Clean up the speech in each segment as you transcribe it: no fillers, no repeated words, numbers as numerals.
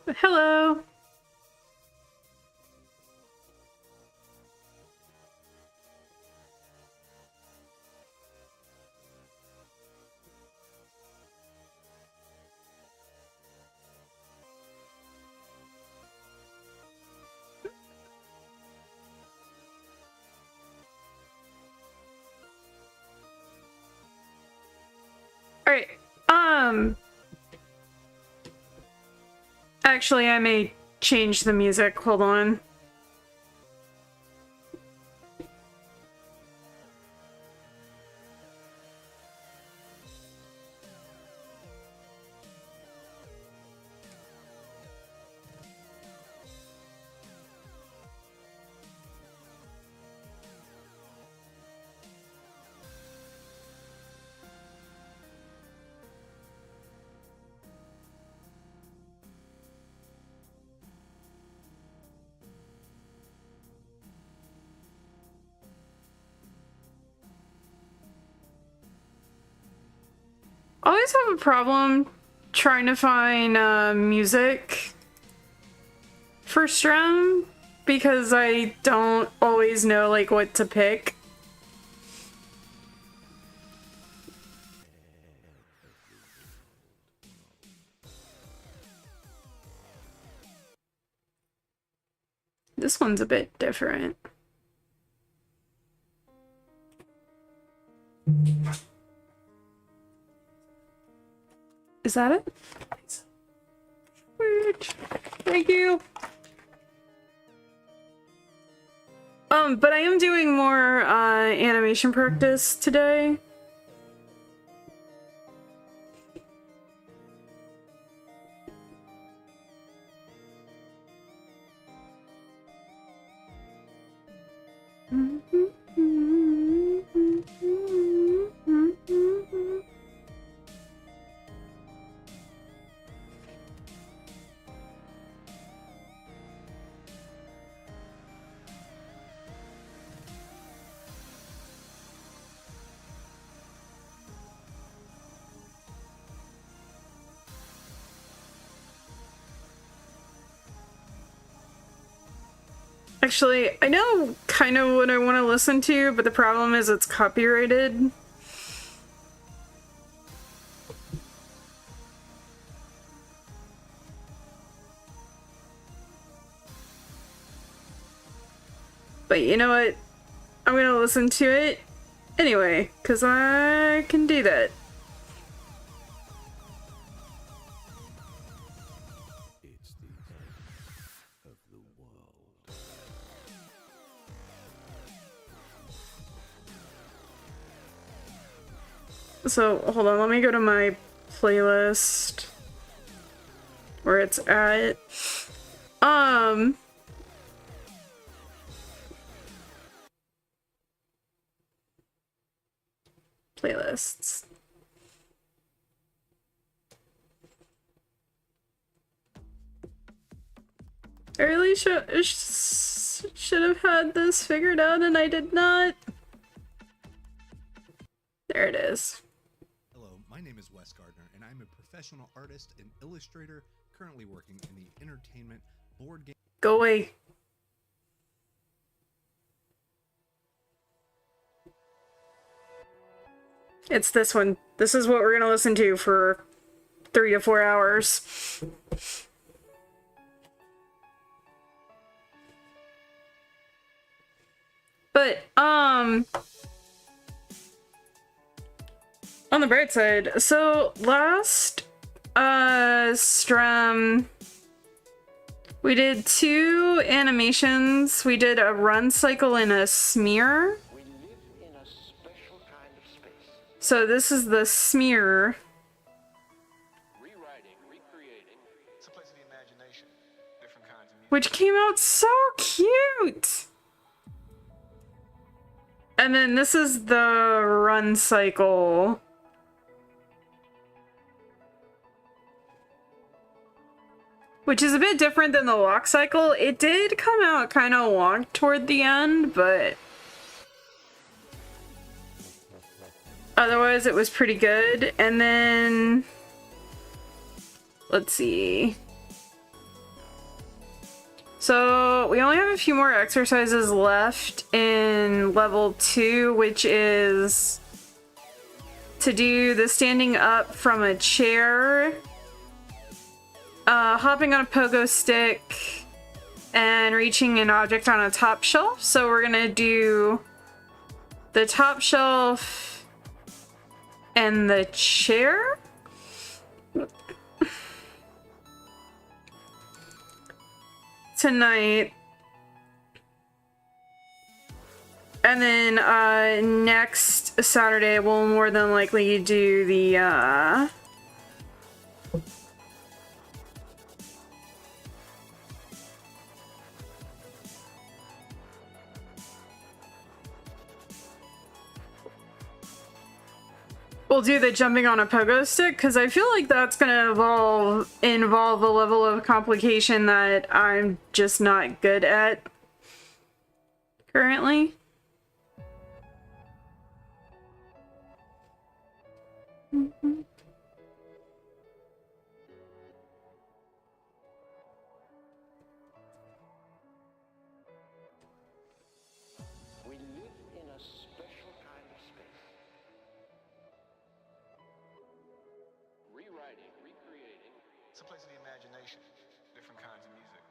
Hello. All right. Actually, I may change the music. Hold on. I always have a problem trying to find music for Strum because I don't always know like what to pick. This one's a bit different. Is that it? Weird. Thank you. But I am doing more animation practice today. Actually, I know kind of what I want to listen to, but the problem is it's copyrighted. But you know what? I'm gonna listen to it anyway, because I can do that. So, hold on, let me go to my playlist where it's at. Playlists. I really should have had this figured out and I did not. There it is. Hello, my name is Wes Gardner, and I'm a professional artist and illustrator currently working in the entertainment board game. Go away. It's this one. This is what we're gonna listen to for 3 to 4 hours. But, on the bright side, so last, Strum, we did 2 animations. We did a run cycle and a smear. We live in a special kind of space. So this is the smear. Rewriting, recreating. It's a place of the imagination. Different kinds of music. Which came out so cute! And then this is the run cycle. Which is a bit different than the walk cycle. It did come out kind of long toward the end, but otherwise it was pretty good. And then let's see. So we only have a few more exercises left in level 2, which is to do the standing up from a chair, hopping on a pogo stick, and reaching an object on a top shelf. So we're gonna do the top shelf and the chair. Tonight. And then next Saturday we'll more than likely do the we'll do the jumping on a pogo stick, because I feel like that's gonna involve a level of complication that I'm just not good at currently. We live in a special kind of space. Rewriting, recreating. It's a place of the imagination, different kinds of music.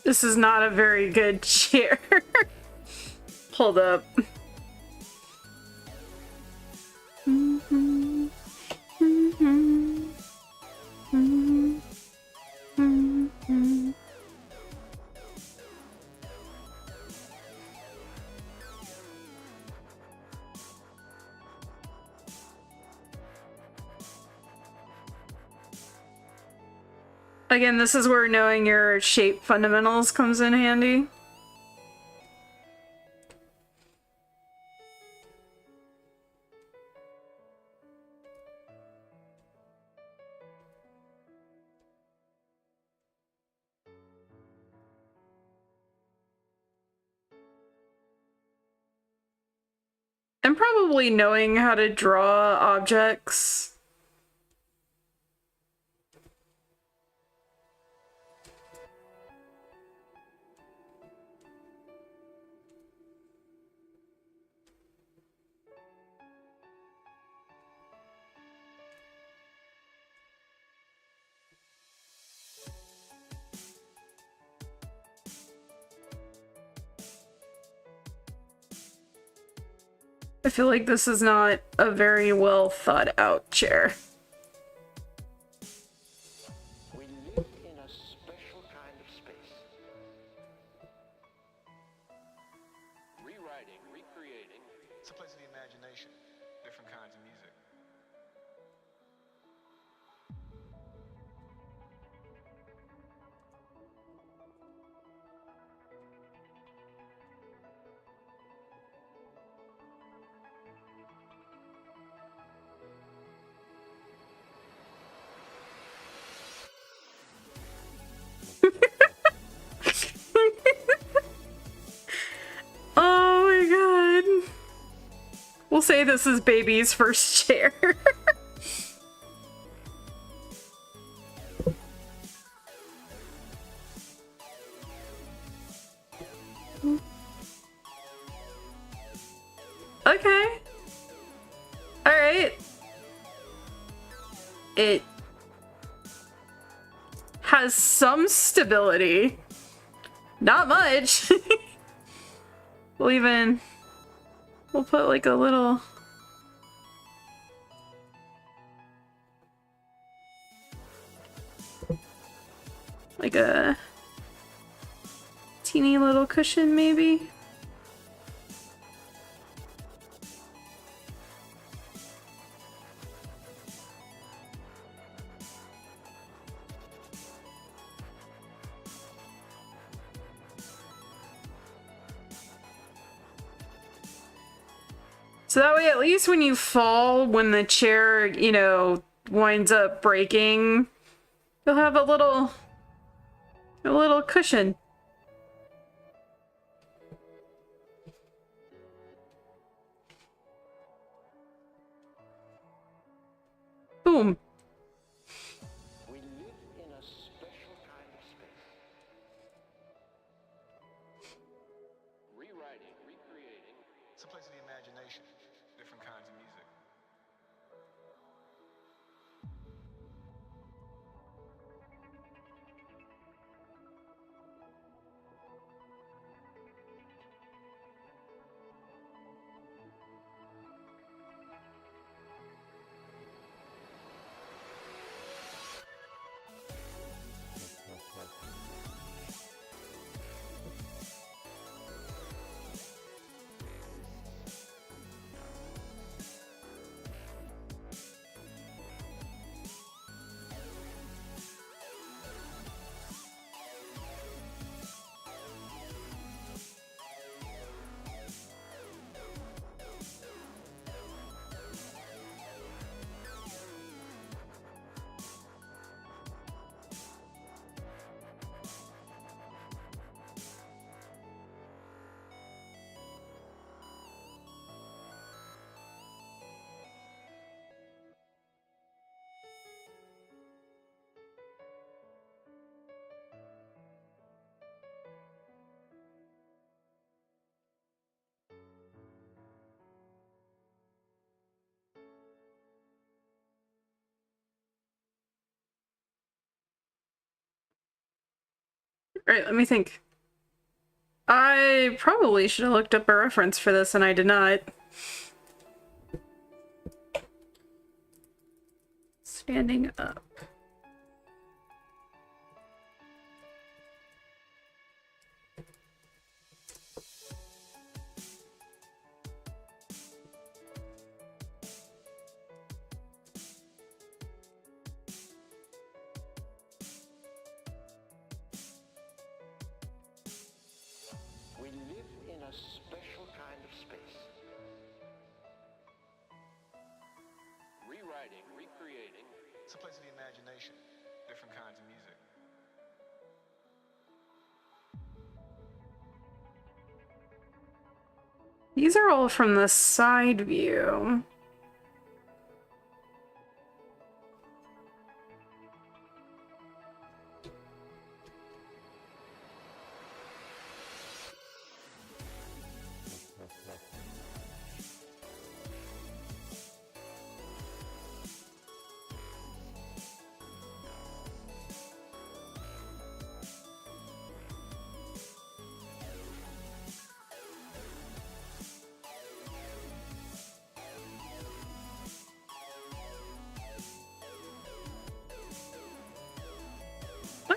This is not a very good chair. Hold up. Again, this is where knowing your shape fundamentals comes in handy. And probably knowing how to draw objects. I feel like this is not a very well thought out chair. We live in a special kind of space. Rewriting, recreating. It's a place of the imagination, different kinds of music. Oh my god. We'll say this is baby's first chair. Okay. Alright. It has some stability. Not much. We'll put like a little... like a teeny little cushion maybe. So that way, at least when you fall, when the chair, you know, winds up breaking, you'll have a little cushion. Boom. We live in a special kind of space. Rewriting, recreating. It's a place of the imagination, different kinds of music. Right, let me think. I probably should have looked up a reference for this, and I did not. Standing up. We live in a special kind of space. Rewriting, recreating. It's a place of the imagination, different kinds of music. These are all from the side view.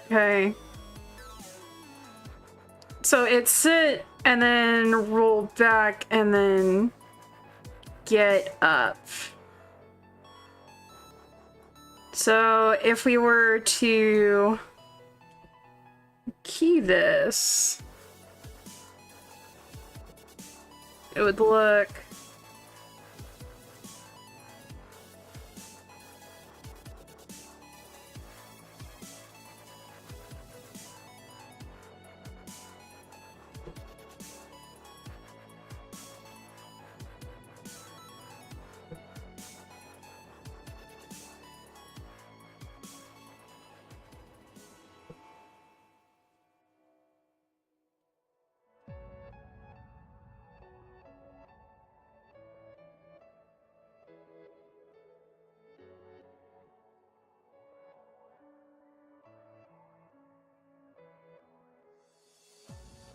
Okay. So it's sit and then roll back and then get up. So if we were to key this, it would look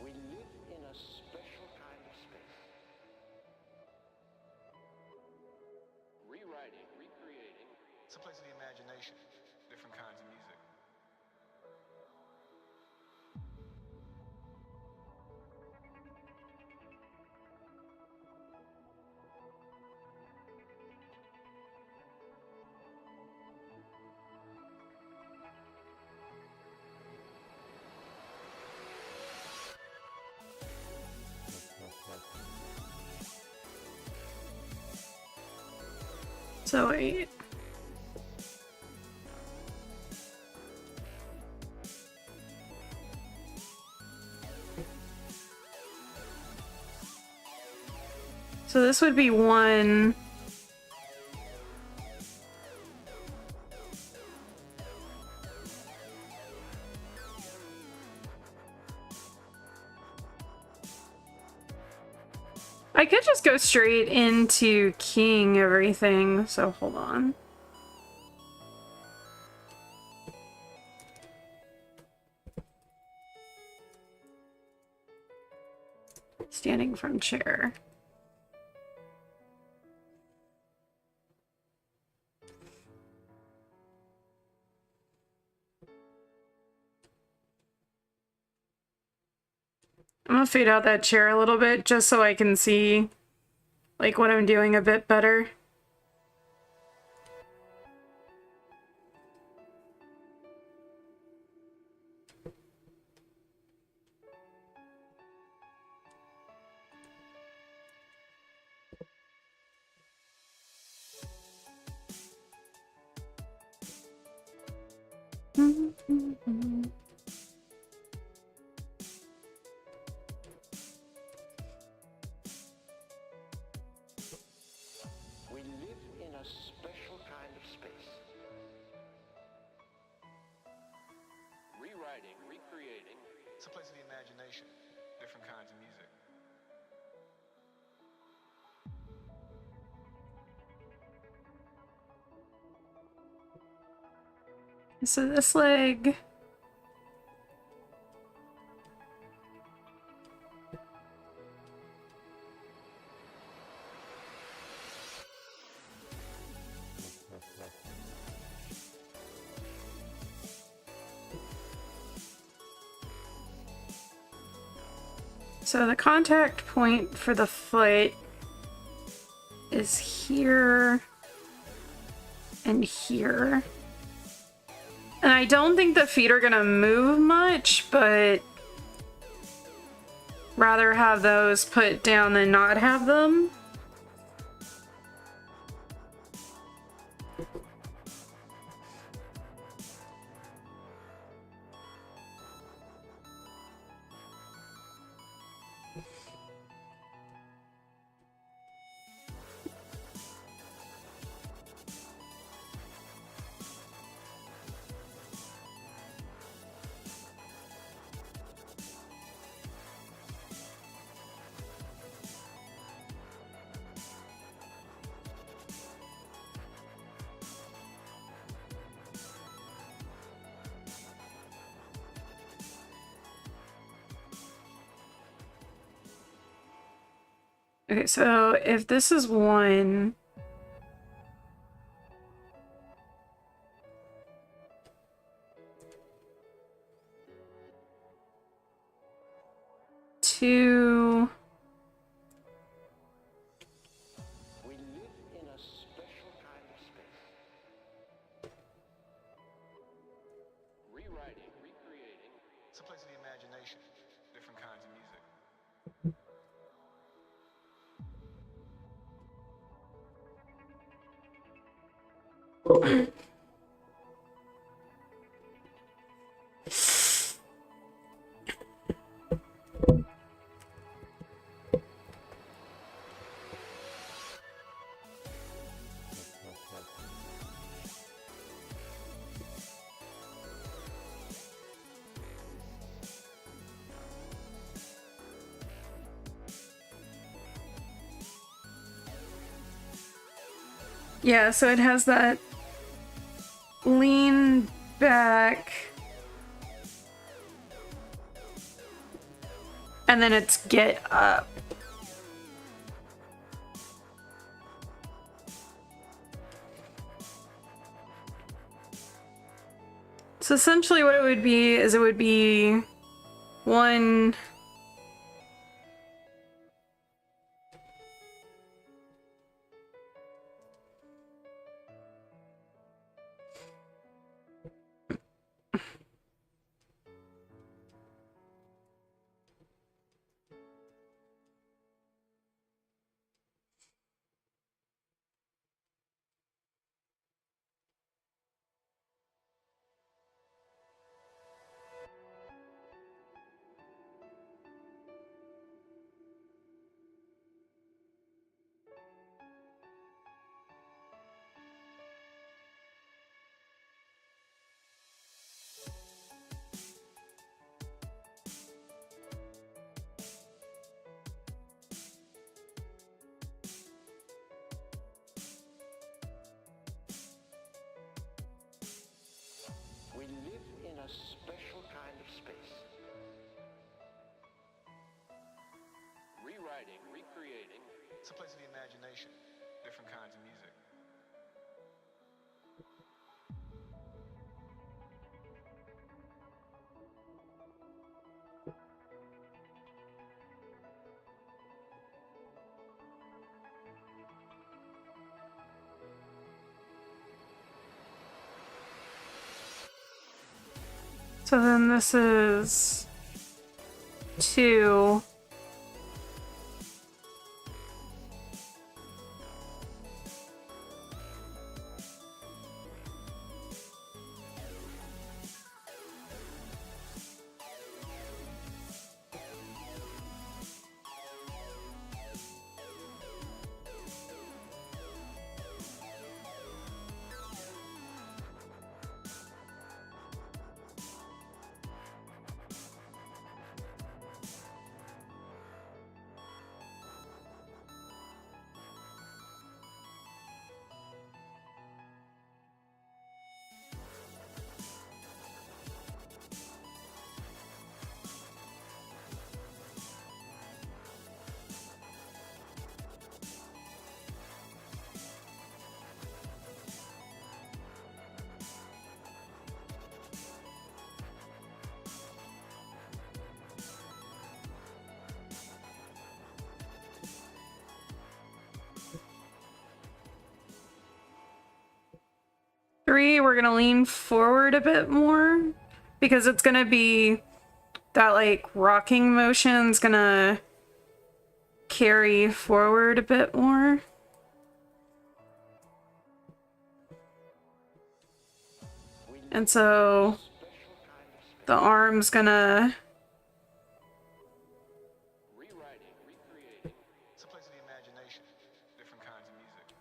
We live in a special kind of space. Rewriting, recreating. It's a place of the imagination, different kinds of music. So wait. So this would be one. I could just go straight into keying everything, so hold on. Standing from chair. I'm gonna fade out that chair a little bit just so I can see like what I'm doing a bit better. We live in a special kind of space. Rewriting, recreating. It's a place of the imagination, different kinds of music. So this leg. So the contact point for the foot is here and here. And I don't think the feet are gonna move much, but rather have those put down than not have them. Okay, so if this is one, two, We live in a special kind of space. Rewriting, recreating. It's a place of the imagination, different kinds of music. yeah, so it has that lean back. And then it's get up. So essentially what it would be is it would be one, a special kind of space. Rewriting, recreating. It's a place of the imagination, different kinds of music. So then this is 2. Three, we're gonna lean forward a bit more because it's gonna be that like rocking motion's gonna carry forward a bit more. And so the arm's gonna Rewriting, recreating. It's a place of the imagination, different kinds of music.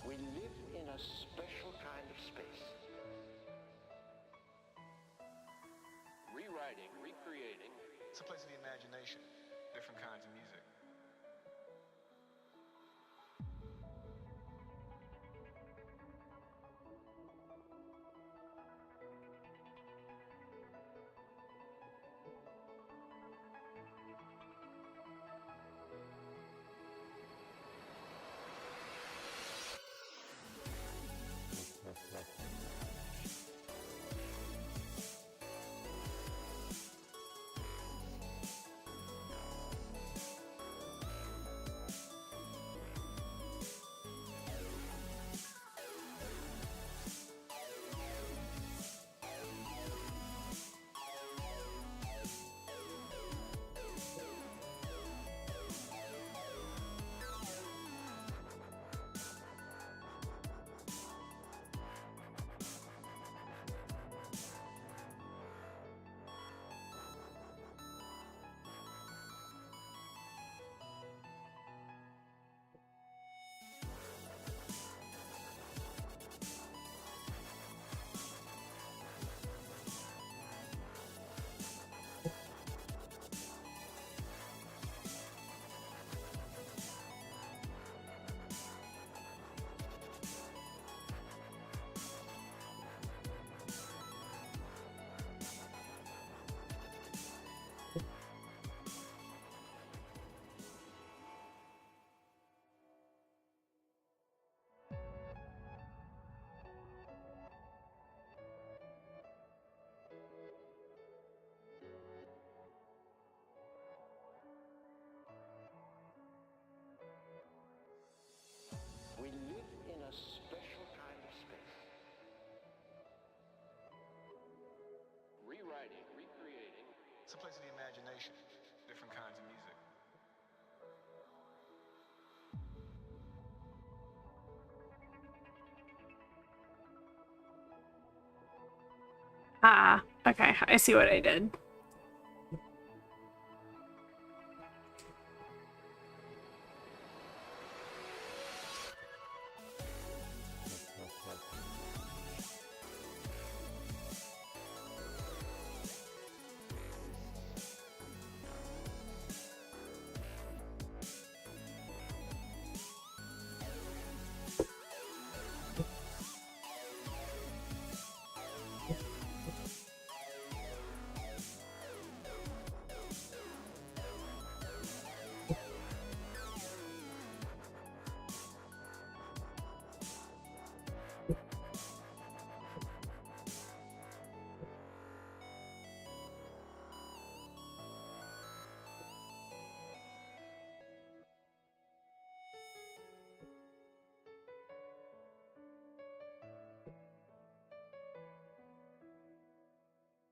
We live in a special kind of space. Rewriting, recreating. It's a place of the imagination, different kinds of music. place of the imagination, different kinds of music. Ah, okay, I see what I did.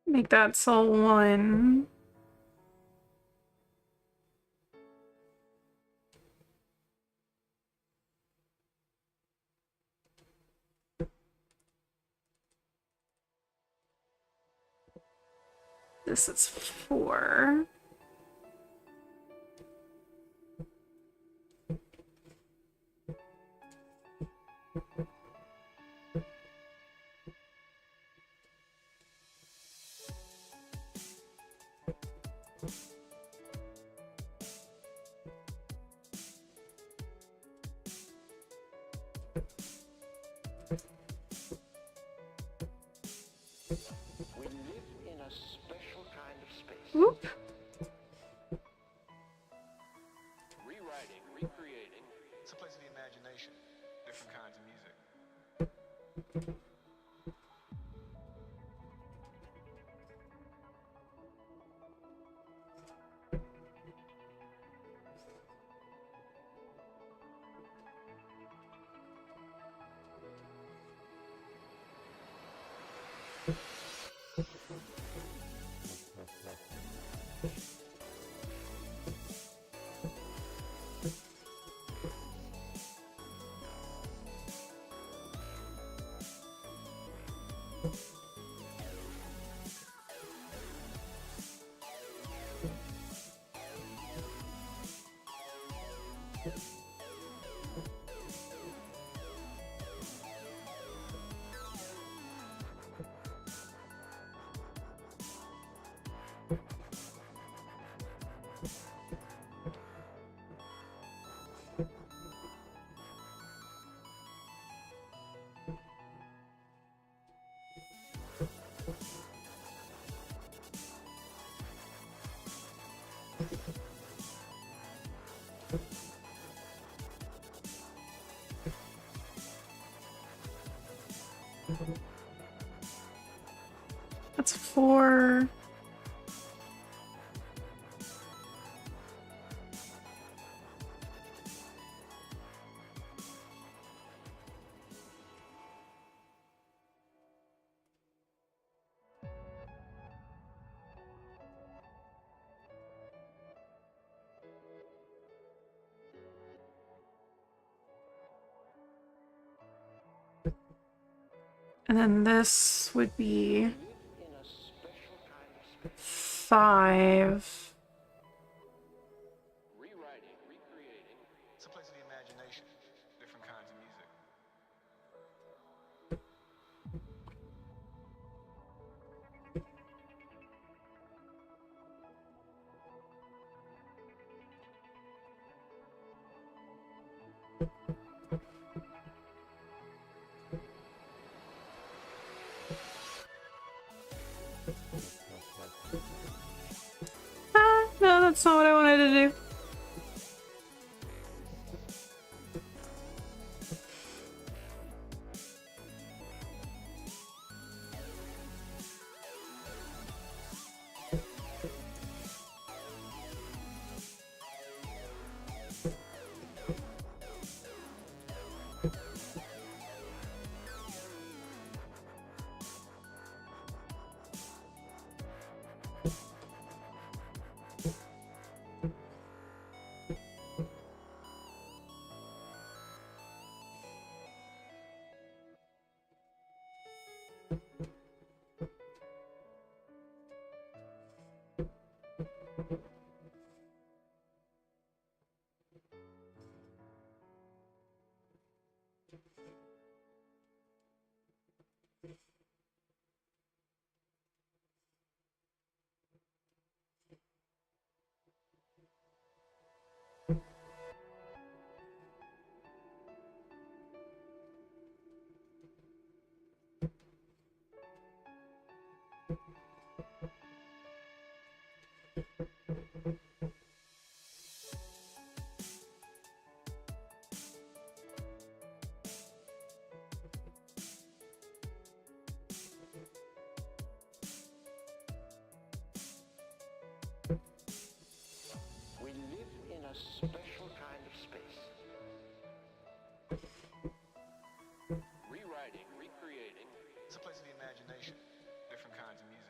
Make that soul 1. This is 4. We live in a special kind of space. Whoop. Rewriting, recreating, It's a place of the imagination, different kinds of music. That's 4. And then this would be In a special kind of space. 5. rewriting, recreating, It's a place of the imagination, different kinds of music. Ah, no, that's not what I wanted to do. We live in a special kind of space. Rewriting, recreating, It's a place of the imagination, different kinds of music.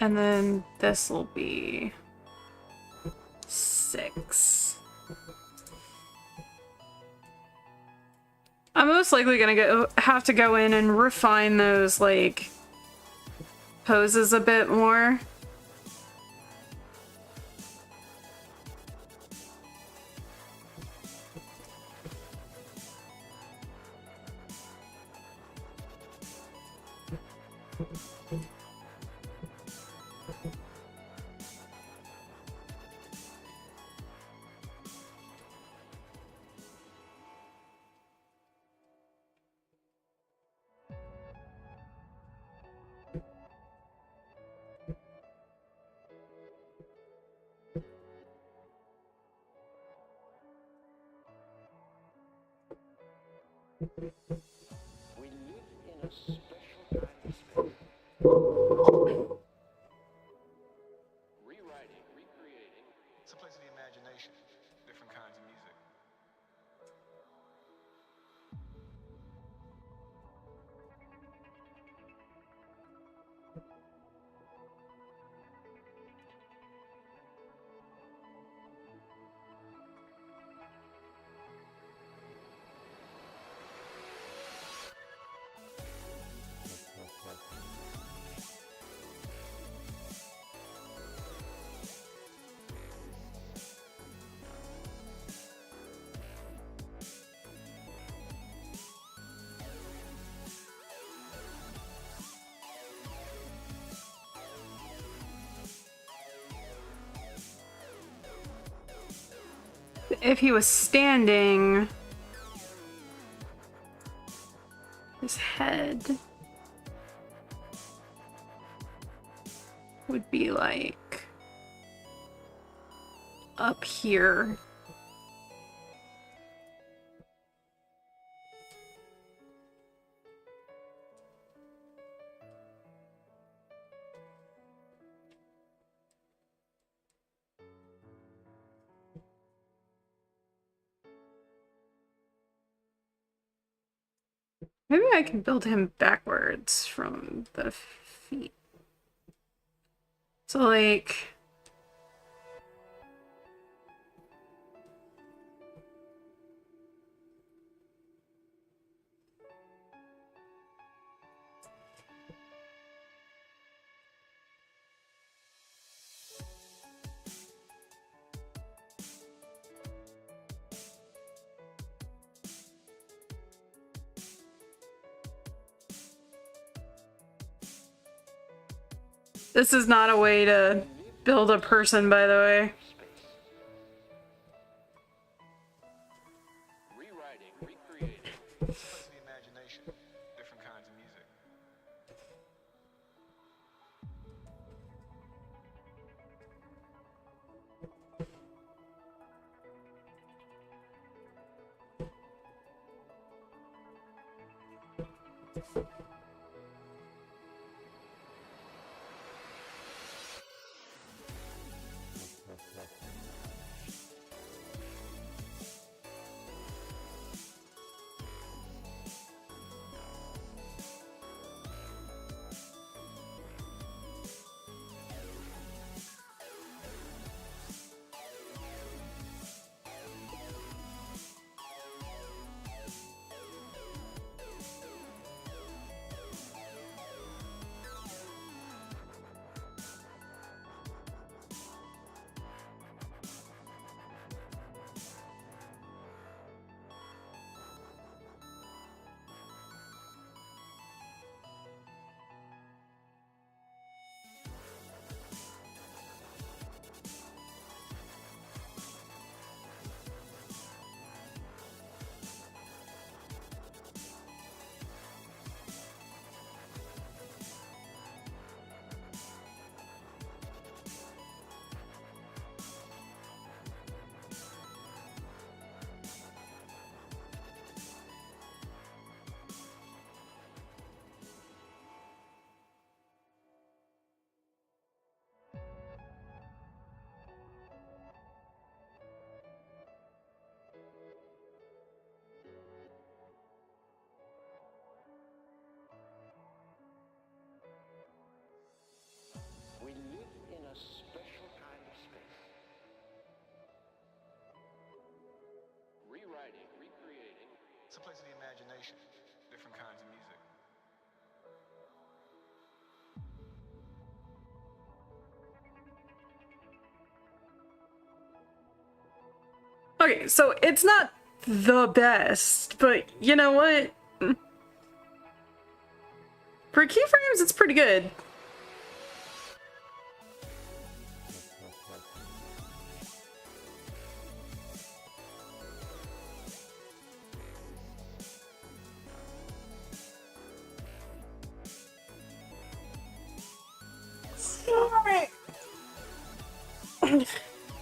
And then this will be 6. I'm most likely gonna have to go in and refine those, like, poses a bit more. We live in a special kind of space. rewriting, recreating, It's a place of the imagination, different kinds of music. If he was standing, his head would be like up here. Maybe I can build him backwards from the feet. So, like... This is not a way to build a person, by the way. rewriting, recreating, It's a place of the imagination, different kinds of music. imagination. Different kinds of music. Okay, so it's not the best, but you know what? For keyframes, it's pretty good.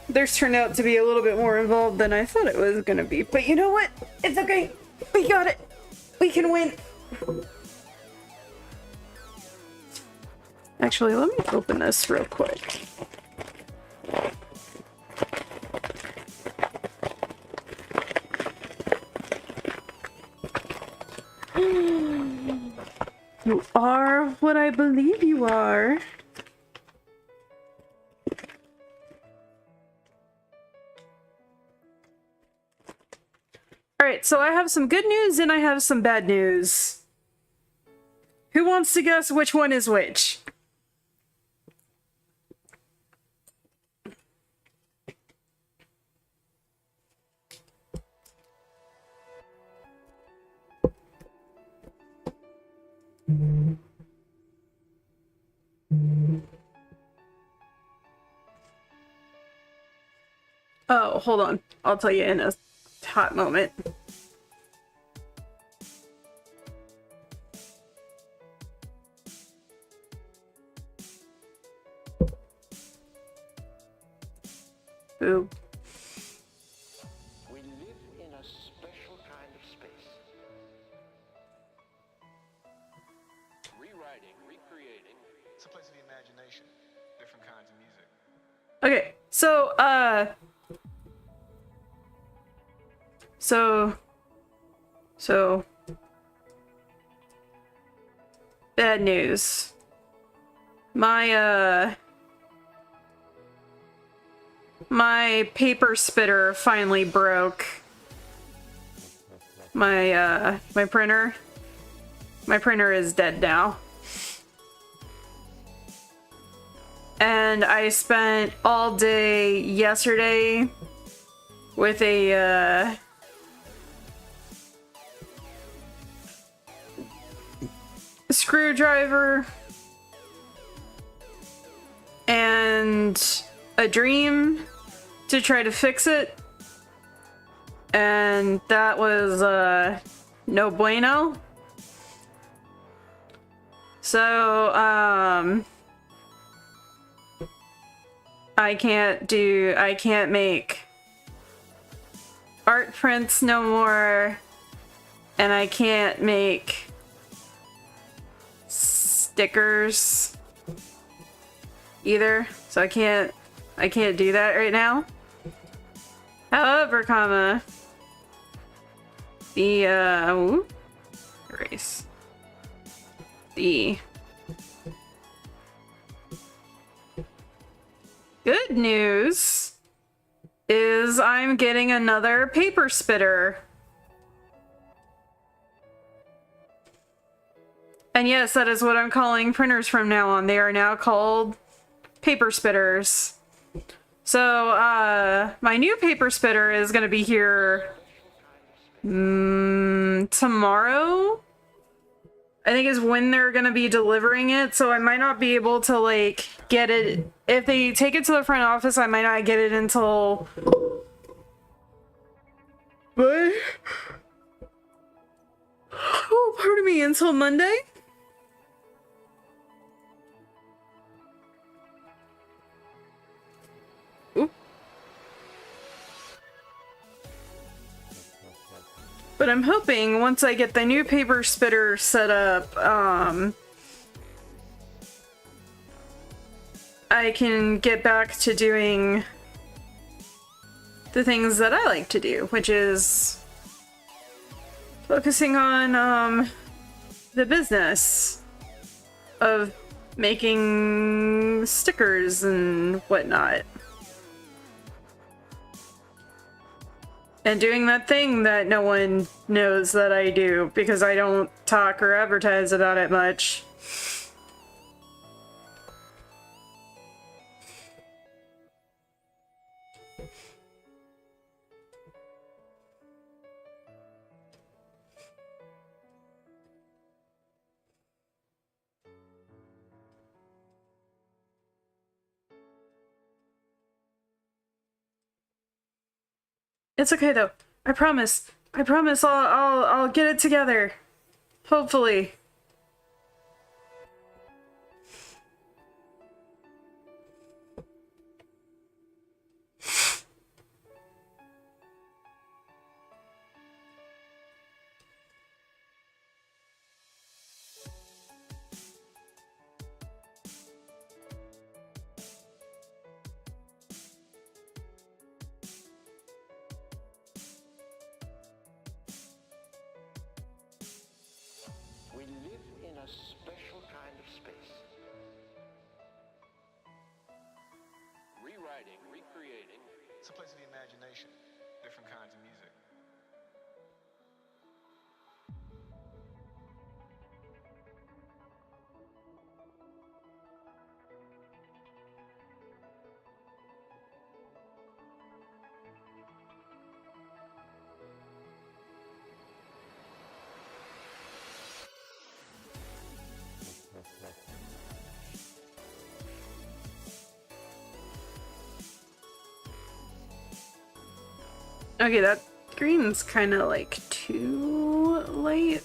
Theirs turned out to be a little bit more involved than I thought it was gonna be. But you know what? It's okay. We got it. We can win. Actually, let me open this real quick. You are what I believe you are. Alright, so I have some good news and I have some bad news. Who wants to guess which one is which? Oh, hold on. I'll tell you in a hot moment. Ooh. We live in a special kind of space. Rewriting, recreating. It's a place of the imagination. Different kinds of music. Okay, so, bad news. My paper spitter finally broke. My printer. My printer is dead now. And I spent all day yesterday with a, screwdriver and a dream to try to fix it, and that was no bueno. So I can't make art prints no more, and I can't make stickers either, so I can't do that right now. However, the erase. The good news is I'm getting another paper spitter. And yes, that is what I'm calling printers from now on. They are now called paper spitters. So, my new paper spitter is gonna be here tomorrow. I think is when they're gonna be delivering it, so I might not be able to, like, get it. If they take it to the front office, I might not get it until... What? Oh, pardon me, until Monday? But I'm hoping once I get the new paper spitter set up, I can get back to doing the things that I like to do, which is focusing on the business of making stickers and whatnot. And doing that thing that no one knows that I do because I don't talk or advertise about it much. It's okay though. I promise. I promise I'll get it together. Hopefully. We live in a special kind of space. Rewriting, recreating, It's a place of the imagination, different kinds of music. Okay, that green's kind of like too late.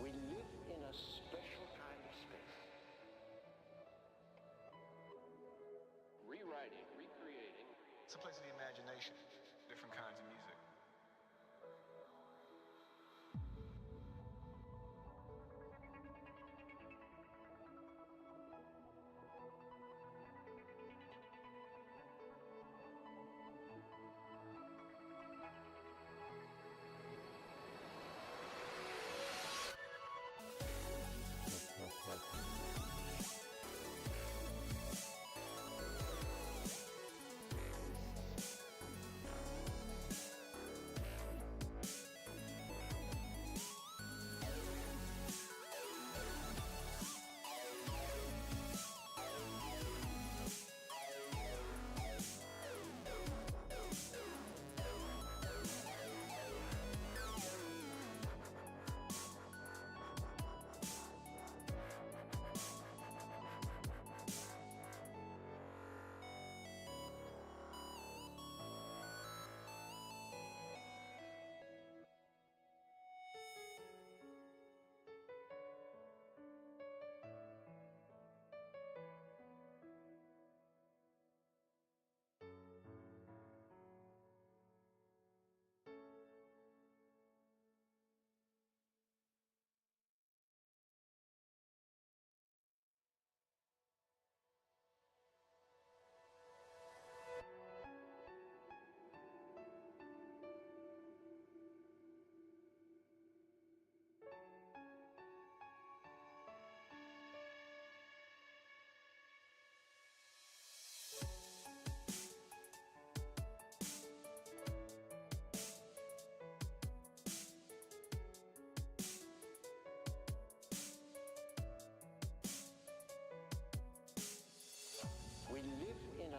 We live in a special kind of space. rewriting, recreating, It's a place of the imagination, different kinds of music.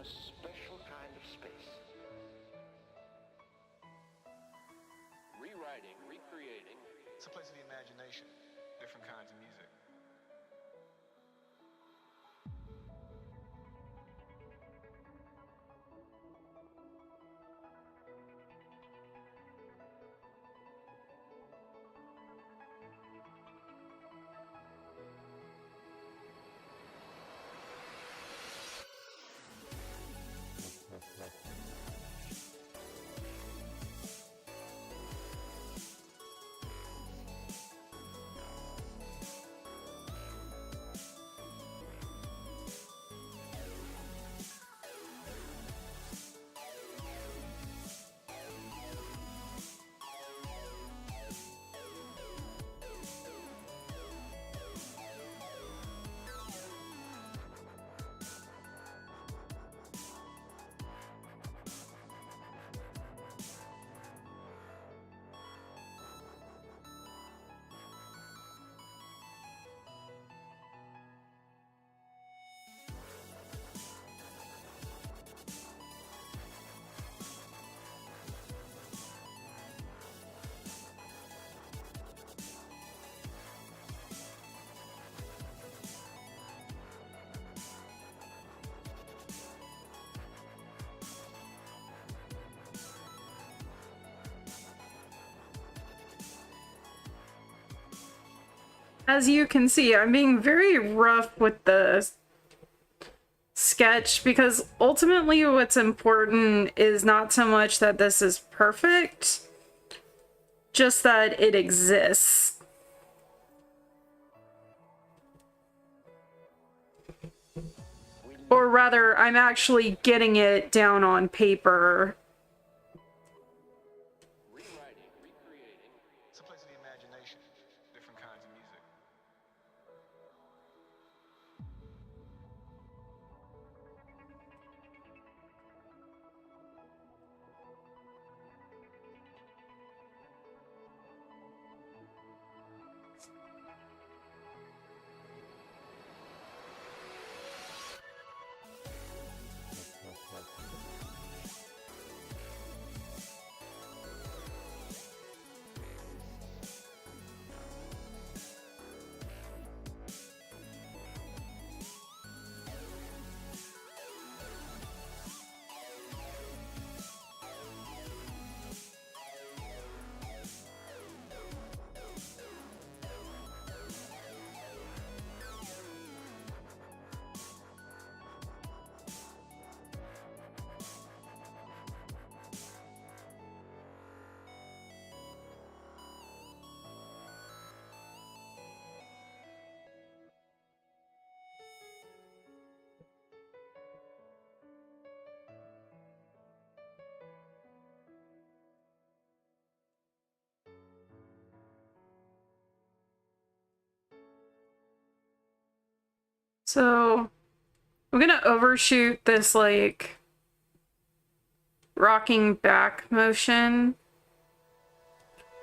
a special kind of space. Rewriting, recreating. It's a place of the imagination, different kinds of music. As you can see, I'm being very rough with the sketch because ultimately what's important is not so much that this is perfect, just that it exists. Or rather, I'm actually getting it down on paper. Rewriting, recreating. It's a place of the imagination, different kinds of music. So I'm gonna overshoot this like rocking back motion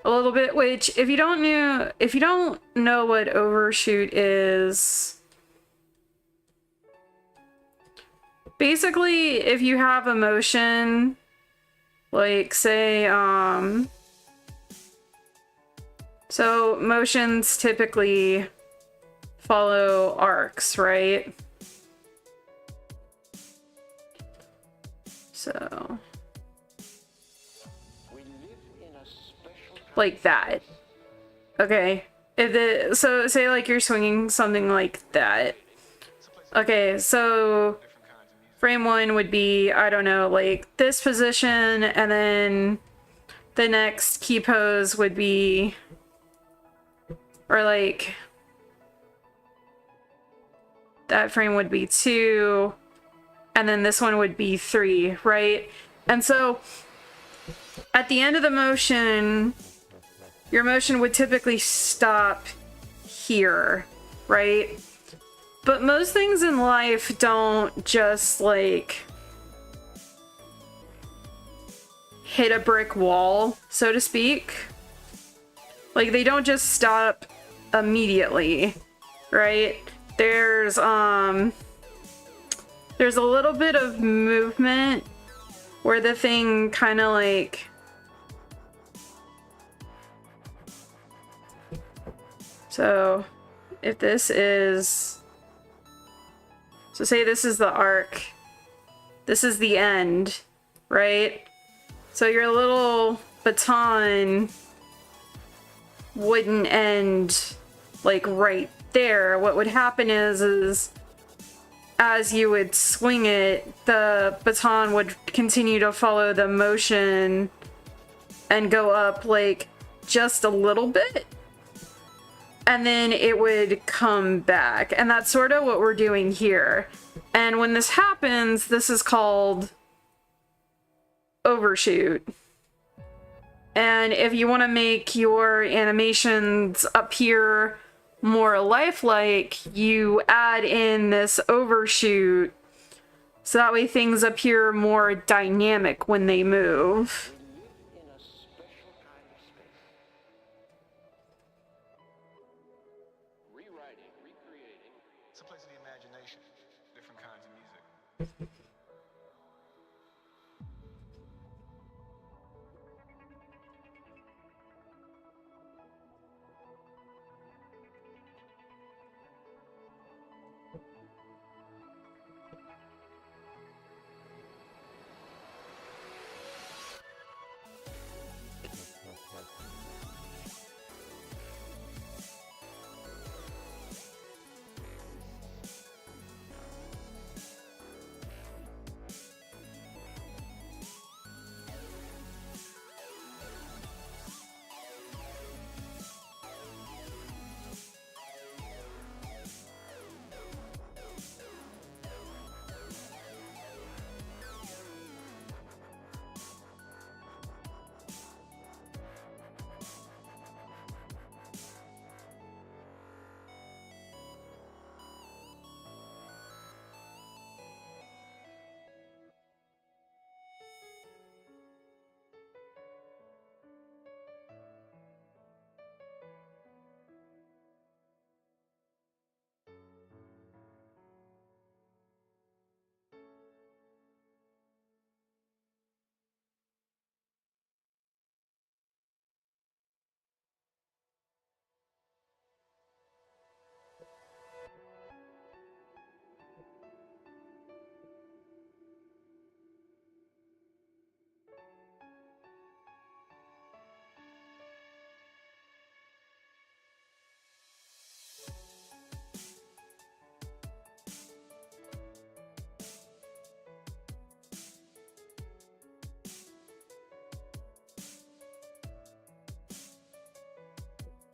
a little bit, which if you don't know what overshoot is, basically if you have a motion like say so motions typically follow arcs, right? So We live in a special kind like that. Okay. If the so say like you're swinging something like that. Okay, so frame one would be, I don't know, like this position, and then the next key pose would be, or like that frame would be 2, and then this one would be 3, right? And so at the end of the motion, your motion would typically stop here, right? But most things in life don't just like hit a brick wall, so to speak. Like they don't just stop immediately, right? There's there's a little bit of movement where the thing kind of like, so if this is, so say this is the arc, this is the end, right? So your little baton wouldn't end like right there. What would happen is as you would swing it, the baton would continue to follow the motion and go up like just a little bit, and then it would come back. And that's sort of what we're doing here. And when this happens, this is called overshoot. And if you want to make your animations appear more lifelike, you add in this overshoot so that way things appear more dynamic when they move. We live in a special kind of space. Rewriting, recreating, It's a place of the imagination, different kinds of music.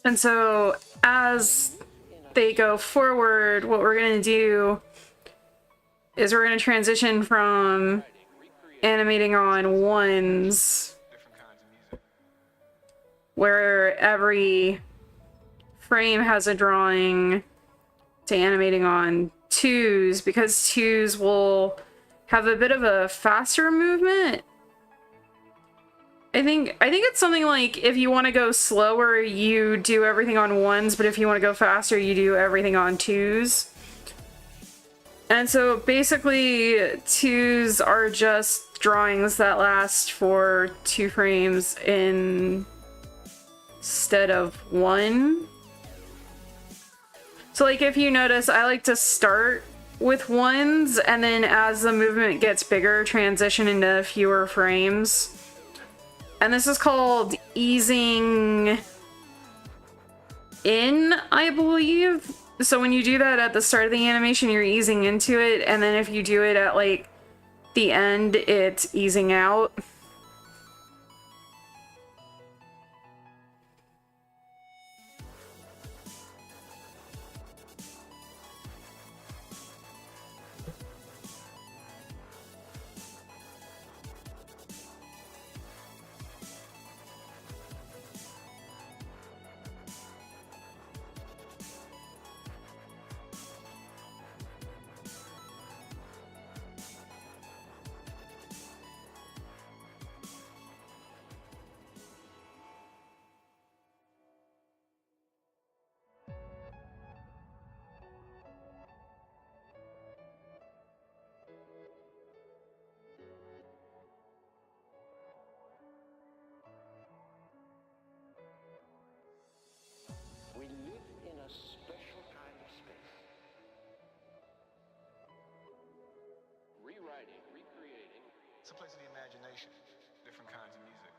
And so as they go forward, what we're going to do is we're going to transition from animating on ones, Different kinds of music. where every frame has a drawing, to animating on twos, because twos will have a bit of a faster movement. I think it's something like if you want to go slower, you do everything on ones, but if you want to go faster, you do everything on twos. And so basically, twos are just drawings that last for 2 frames instead of 1. So like if you notice, I like to start with ones, and then as the movement gets bigger, transition into fewer frames. And this is called easing in, I believe. So when you do that at the start of the animation, you're easing into it, and then if you do it at like the end, it's easing out. It's a place of the imagination, different kinds of music.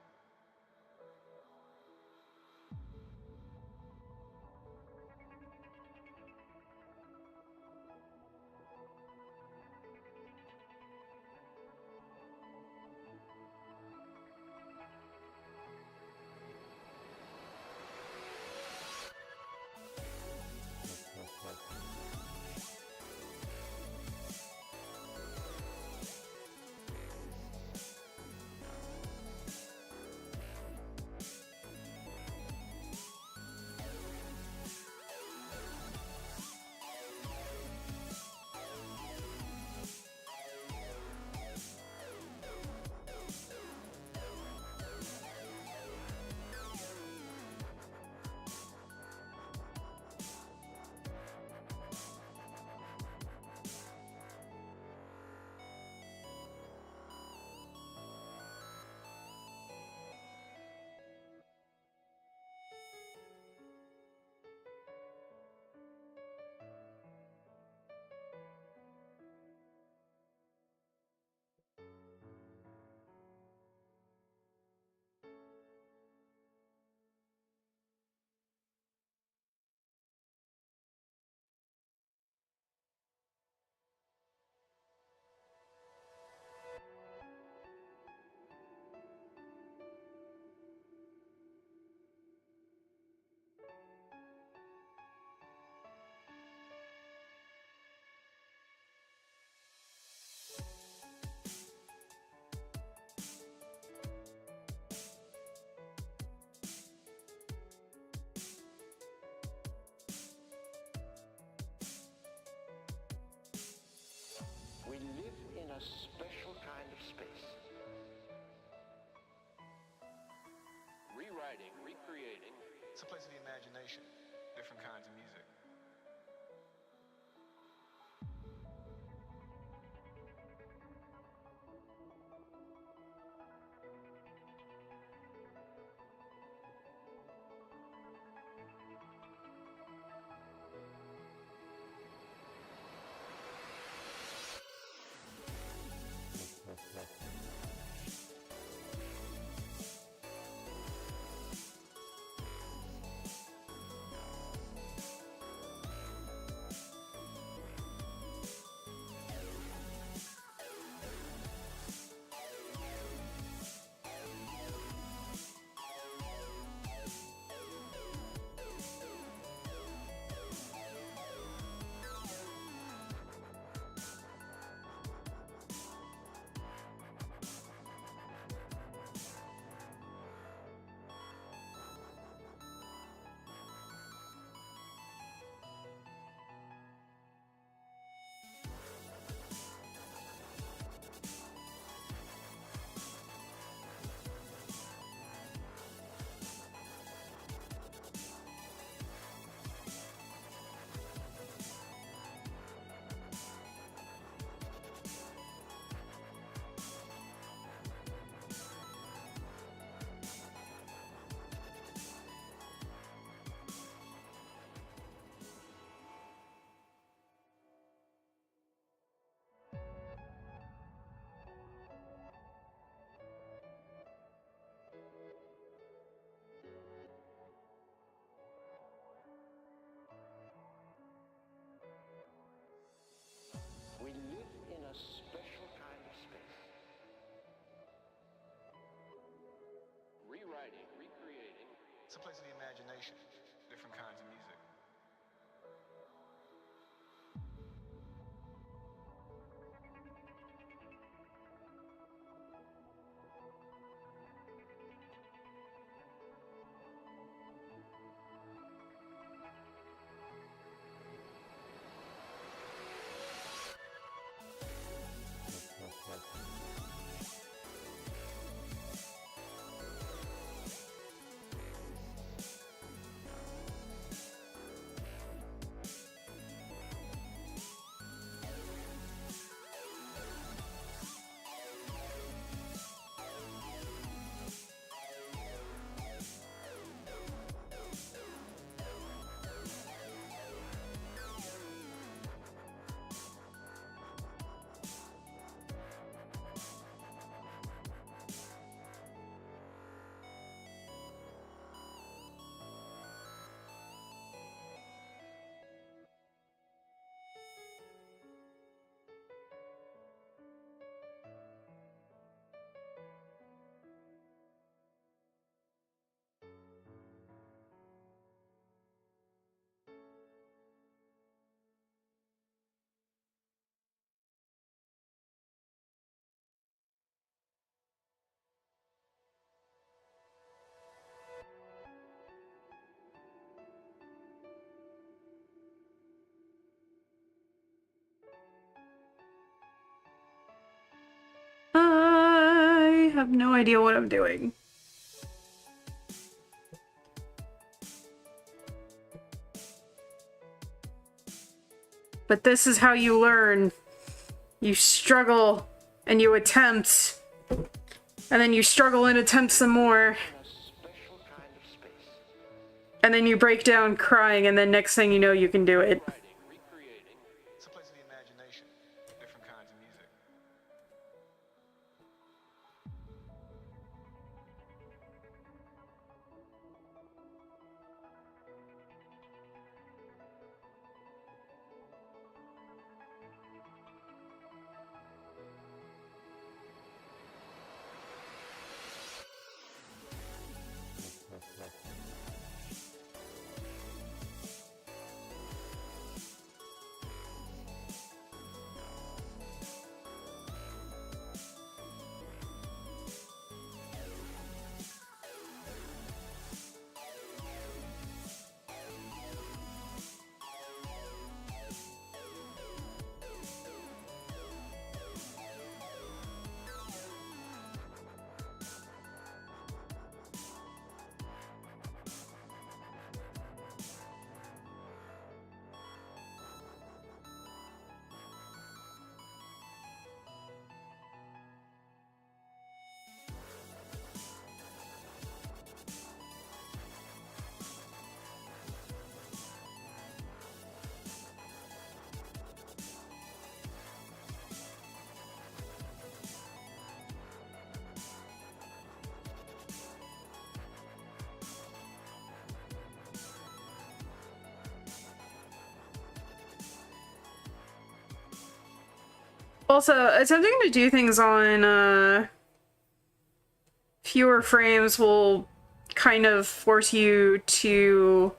We live in a special kind of space. Rewriting, recreating, It's a place of the imagination, different kinds of music. have no idea what I'm doing. But this is how you learn. You struggle and you attempt. And then you struggle and attempt some more. A special kind of space. And then you break down crying, and then next thing you know, you can do it. Recreating. It's a place of the imagination. Different kinds of music. Also, attempting to do things on fewer frames will kind of force you to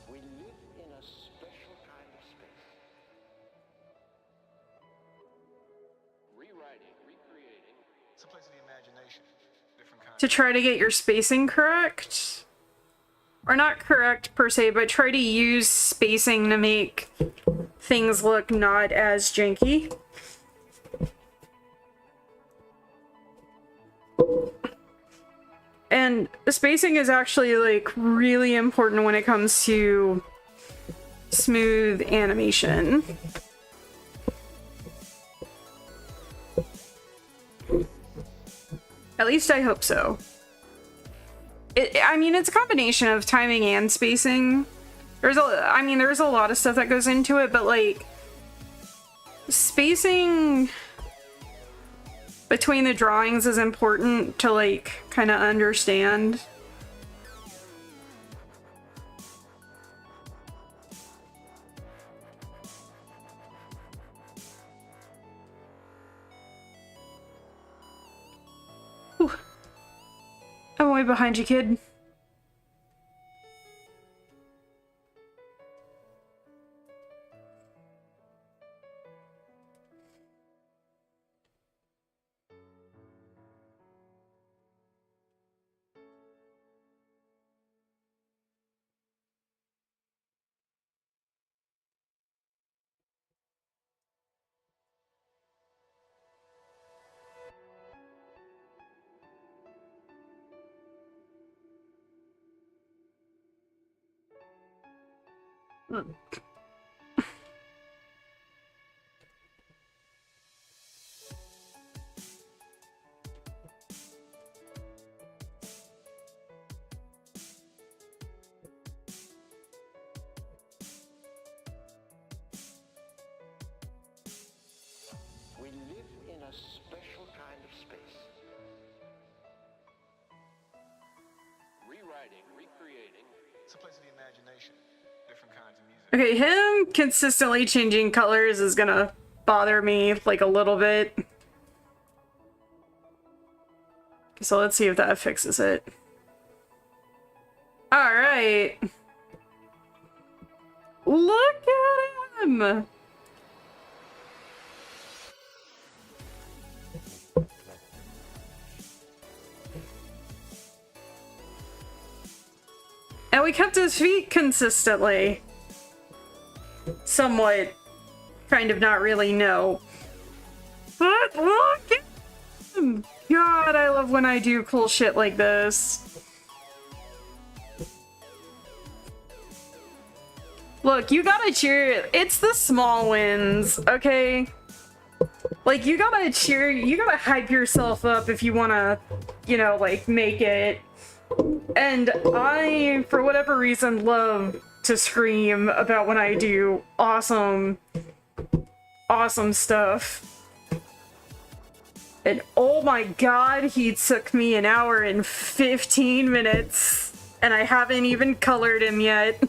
We live in a special kind of space. Rewriting. Recreating. It's a place of the imagination. Different kinds. to try to get your spacing correct. Or not correct per se, but try to use spacing to make things look not as janky. And the spacing is actually like really important when it comes to smooth animation. At least I hope so. I mean, it's a combination of timing and spacing. There's a lot of stuff that goes into it, but like spacing between the drawings is important to like kind of understand. Whew. I'm way behind you, kid. We live in a special kind of space. Rewriting. Recreating. It's a place of the imagination. Different kinds of music. Okay, him consistently changing colors is gonna bother me like a little bit. So let's see if that fixes it. Alright. Look at him! And we kept his feet consistently. Somewhat. Kind of not really, no. But look at him! God, I love when I do cool shit like this. Look, you gotta cheer. It's the small wins, okay? Like, you gotta cheer, you gotta hype yourself up if you wanna, you know, like, make it. And I, for whatever reason, love to scream about when I do awesome stuff. And oh my god, he took me an hour and 15 minutes, and I haven't even colored him yet.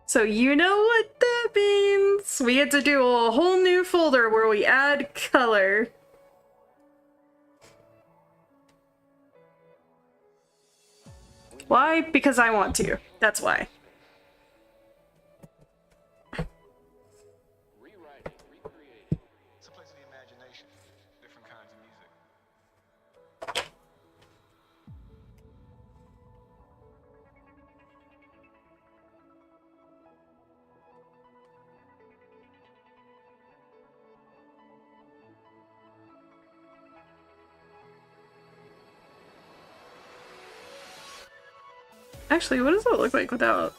So you know what that means. We had to do a whole new folder where we add color. Why? Because I want to. That's why. Rewriting, recreating. It's a place of the imagination. Different kinds of music. Actually, what does it look like without?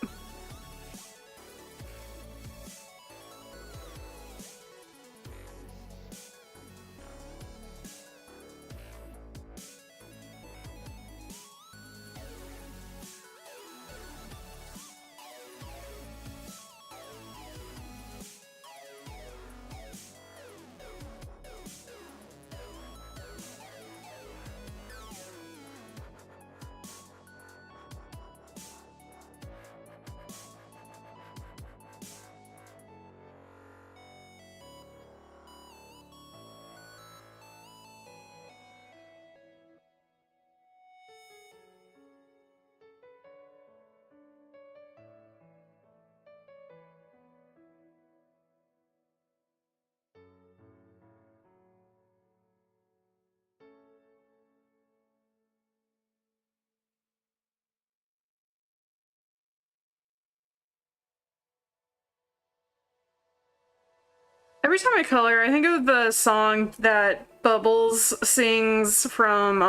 Every time I color, I think of the song that Bubbles sings from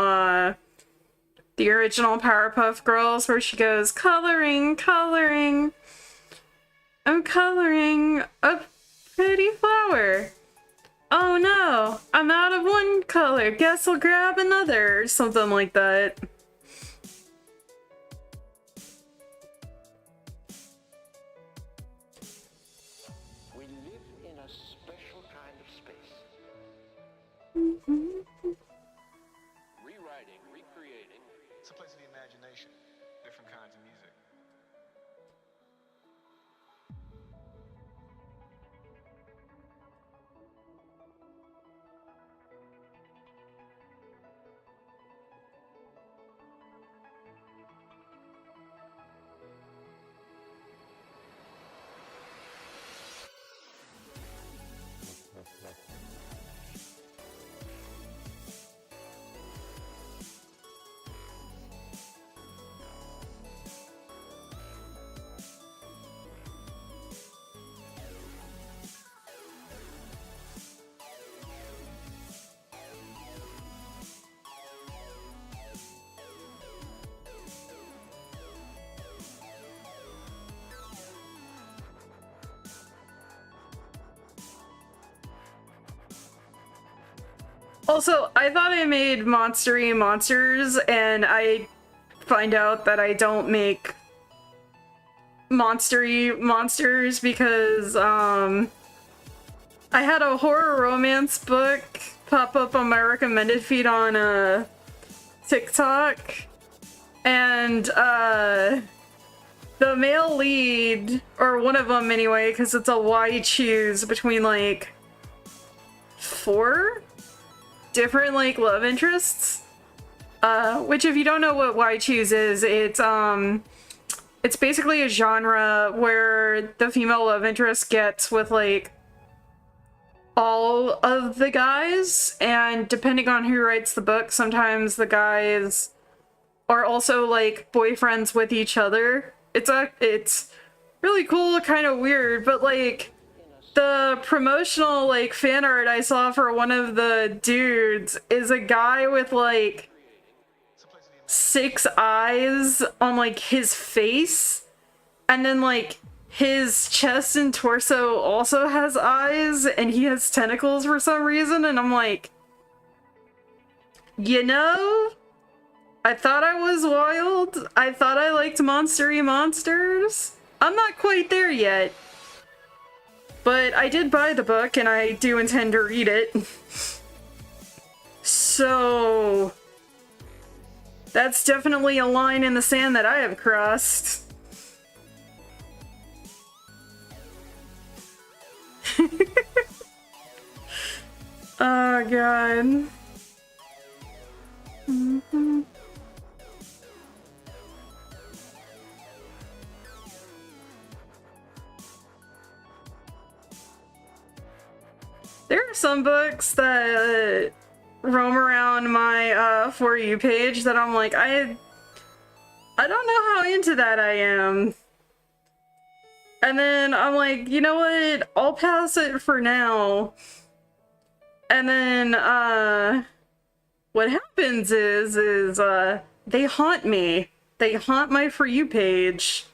the original Powerpuff Girls, where she goes, coloring, coloring, I'm coloring a pretty flower. Oh no, I'm out of one color, guess I'll grab another, or something like that. We live in a special kind of space. Rewriting, recreating. It's a place of the imagination. Different kinds of music. Also, I thought I made monstery monsters, and I find out that I don't make monstery monsters because, I had a horror romance book pop up on my recommended feed on, TikTok, and, the male lead, or one of them anyway, because it's a why choose between, like, 4 different like love interests. Which, if you don't know what Why Choose is, it's basically a genre where the female love interest gets with like all of the guys, and depending on who writes the book, sometimes the guys are also like boyfriends with each other. It's really cool, kind of weird, but like the promotional like fan art I saw for one of the dudes is a guy with like 6 eyes on like his face, and then like his chest and torso also has eyes, and he has tentacles for some reason, and I'm like, you know, I thought I was wild. I thought I liked monstery monsters. I'm not quite there yet. But I did buy the book, and I do intend to read it. So that's definitely a line in the sand that I have crossed. Oh god. There are some books that roam around my For You page that I'm like, I don't know how into that I am. And then I'm like, you know what? I'll pass it for now. And then what happens is they haunt me. They haunt my For You page.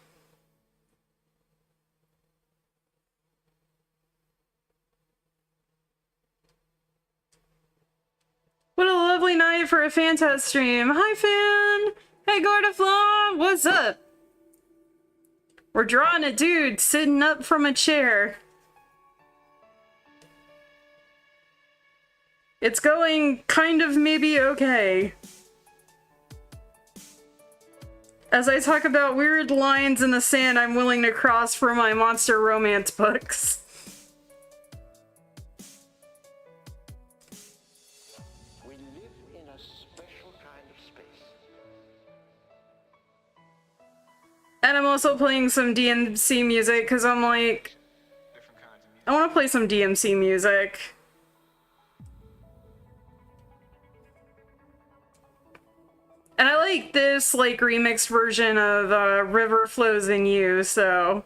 What a lovely night for a fan test stream. Hi, fan! Hey, Gordaflaw! What's up? We're drawing a dude sitting up from a chair. It's going kind of maybe okay. As I talk about weird lines in the sand I'm willing to cross for my monster romance books. And I'm also playing some DMC music because I'm like, I want to play some DMC music. And I like this like remixed version of River Flows in You, so.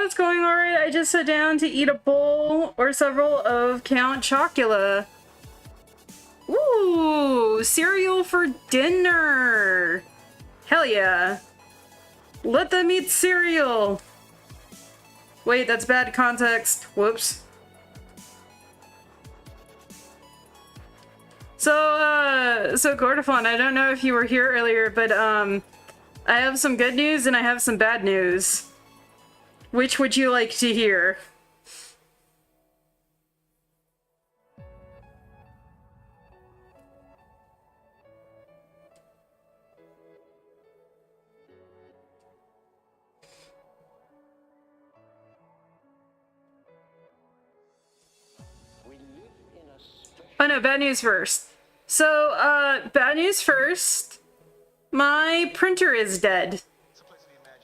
It's going alright. I just sat down to eat a bowl or several of Count Chocula. Ooh, cereal for dinner. Hell yeah. Let them eat cereal. Wait, that's bad context. Whoops. So Gordafon, I don't know if you were here earlier, but I have some good news and I have some bad news. Which would you like to hear? Oh no, bad news first. So, bad news first. My printer is dead.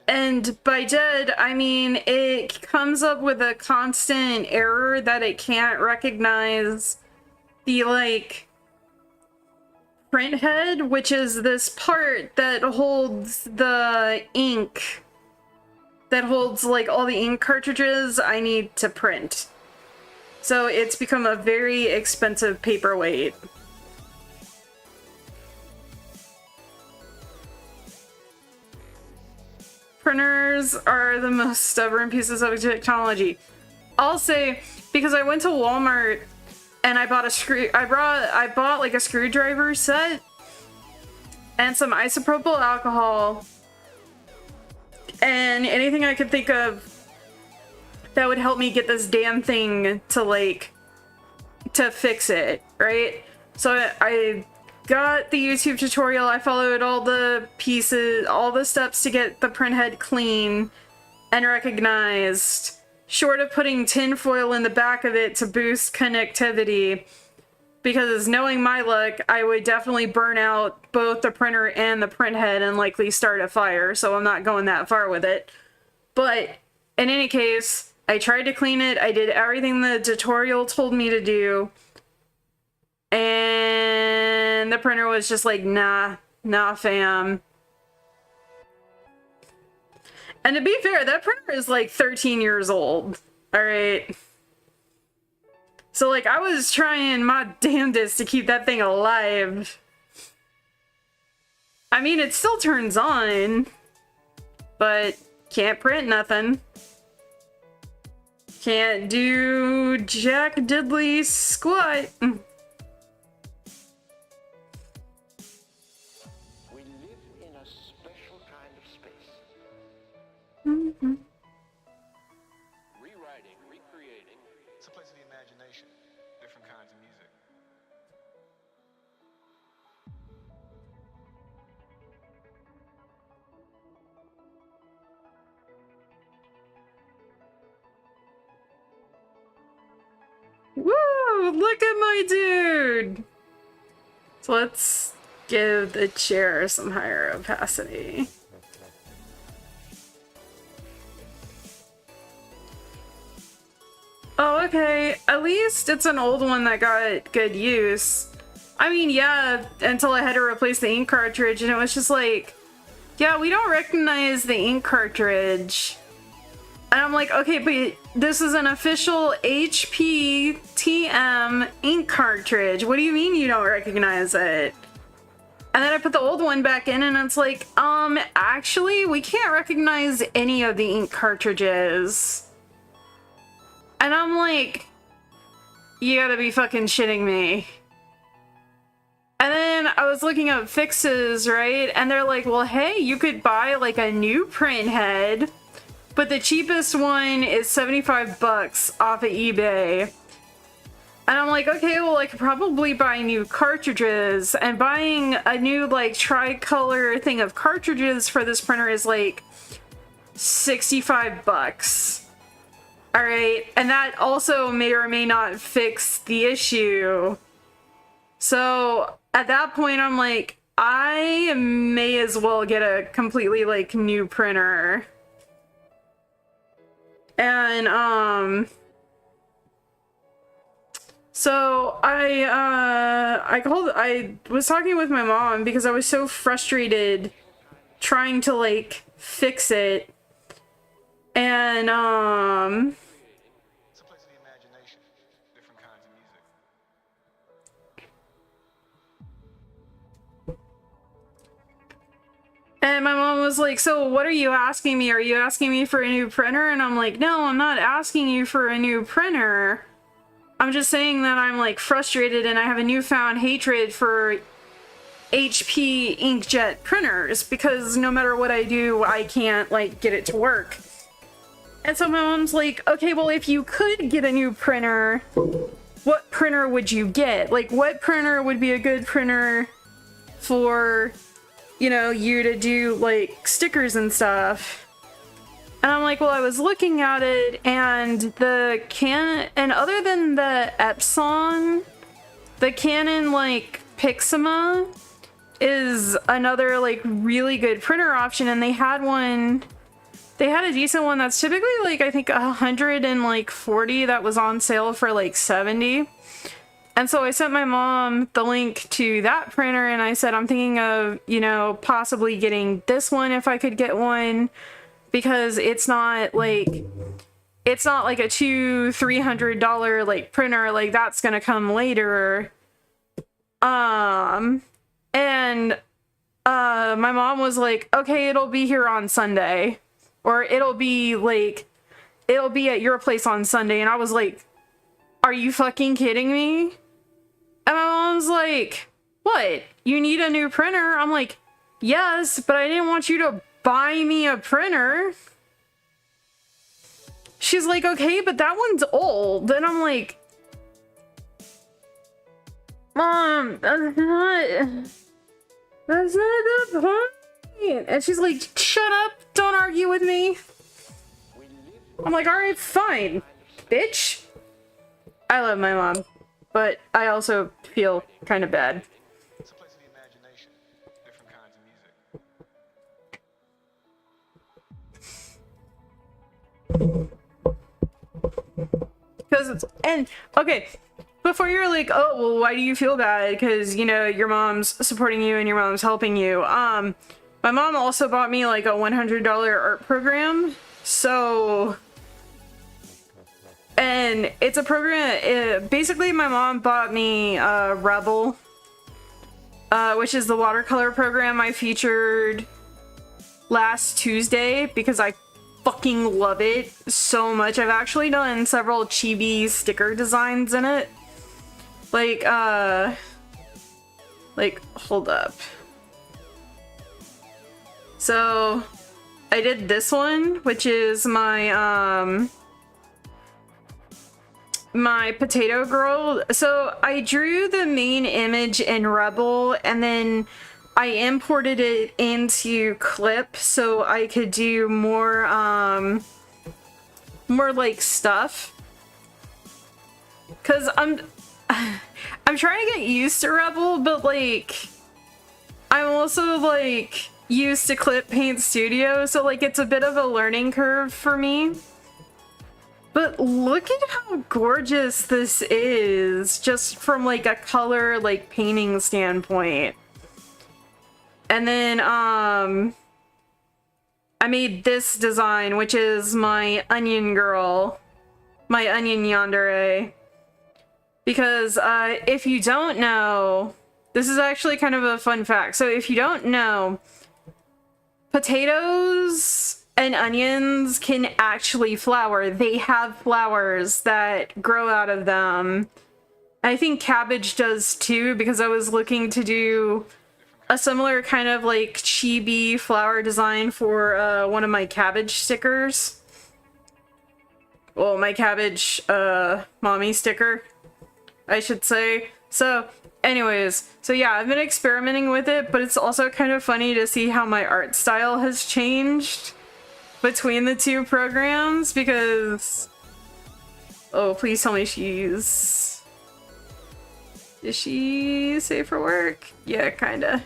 And by dead, I mean it comes up with a constant error that it can't recognize the, like, print head, which is this part that holds the ink, that holds, like, all the ink cartridges I need to print. So it's become a very expensive paperweight. Printers are the most stubborn pieces of technology. I'll say, because I went to Walmart and I bought I bought like a screwdriver set and some isopropyl alcohol and anything I could think of that would help me get this damn thing to fix it, right? So I got the YouTube tutorial, I followed all the pieces, all the steps to get the printhead clean and recognized, short of putting tin foil in the back of it to boost connectivity, because knowing my luck, I would definitely burn out both the printer and the printhead and likely start a fire, so I'm not going that far with it. But in any case, I tried to clean it, I did everything the tutorial told me to do, and the printer was just like, nah fam. And to be fair, that printer is like 13 years old, alright? So like, I was trying my damnedest to keep that thing alive. I mean, it still turns on, but can't print nothing. Can't do jack diddly squat. We live in a special kind of space. Rewriting, recreating. It's a place of the imagination. Different kinds of music. Woo! Look at my dude! So let's give the chair some higher opacity. Oh, okay. At least it's an old one that got good use. I mean, yeah, until I had to replace the ink cartridge, and it was just like, yeah, we don't recognize the ink cartridge. And I'm like, okay, but this is an official HP TM ink cartridge. What do you mean you don't recognize it? And then I put the old one back in and it's like, actually, we can't recognize any of the ink cartridges. And I'm like, you gotta be fucking shitting me. And then I was looking up fixes, right? And they're like, well, hey, you could buy like a new print head, but the cheapest one is 75 bucks off of eBay. And I'm like, okay, well, I could probably buy new cartridges, and buying a new like tricolor thing of cartridges for this printer is like 65 bucks. All right. And that also may or may not fix the issue. So at that point, I'm like, I may as well get a completely like new printer. And so I was talking with my mom because I was so frustrated trying to like fix it. And It's a place of the imagination. Different kinds of music. And my mom was like, so what are you asking me? Are you asking me for a new printer? And I'm like, no, I'm not asking you for a new printer. I'm just saying that I'm like frustrated and I have a newfound hatred for HP inkjet printers because no matter what I do, I can't like get it to work. And so my mom's like, okay, well, if you could get a new printer, what printer would you get? Like, what printer would be a good printer for, you know, you to do like stickers and stuff? And I'm like, well, I was looking at it and and other than the Epson, the Canon like Pixma is another like really good printer option, and they had a decent one that's typically like I think 140 that was on sale for like 70. And so I sent my mom the link to that printer and I said, I'm thinking of, you know, possibly getting this one if I could get one, because it's not like it's not like a $200-300 like printer, like that's gonna come later. And my mom was like, okay, it'll be here on Sunday, or it'll be at your place on Sunday. And I was like, are you fucking kidding me? And my mom's like, what? You need a new printer? I'm like, yes, but I didn't want you to buy me a printer. She's like, okay, but that one's old. And I'm like, Mom, that's not the point. And she's like, shut up, don't argue with me. I'm like, alright, fine, bitch. I love my mom, but I also feel kind of bad. It's a place of the imagination. Different kinds of music. Because it's, and, okay, before you're like, oh, well, why do you feel bad? Because, you know, your mom's supporting you and your mom's helping you. My mom also bought me like a $100 art program. So, and it's a program, basically my mom bought me Rebel, which is the watercolor program I featured last Tuesday because I fucking love it so much. I've actually done several chibi sticker designs in it. Like, hold up. So, I did this one, which is my, my potato girl. So, I drew the main image in Rebel, and then I imported it into Clip so I could do more, more, like, stuff. 'Cause I'm trying to get used to Rebel, but like I'm also like used to Clip Paint Studio, so like it's a bit of a learning curve for me. But look at how gorgeous this is, just from like a color like painting standpoint. And then I made this design, which is my onion girl, my onion yandere. Because if you don't know, this is actually kind of a fun fact. So if you don't know, potatoes and onions can actually flower. They have flowers that grow out of them. I think cabbage does too, because I was looking to do a similar kind of like chibi flower design for one of my cabbage stickers. Well, my cabbage mommy sticker, I should say. So anyways, so yeah, I've been experimenting with it, but it's also kind of funny to see how my art style has changed between the two programs, because oh, please tell me is she safe for work? Yeah, kinda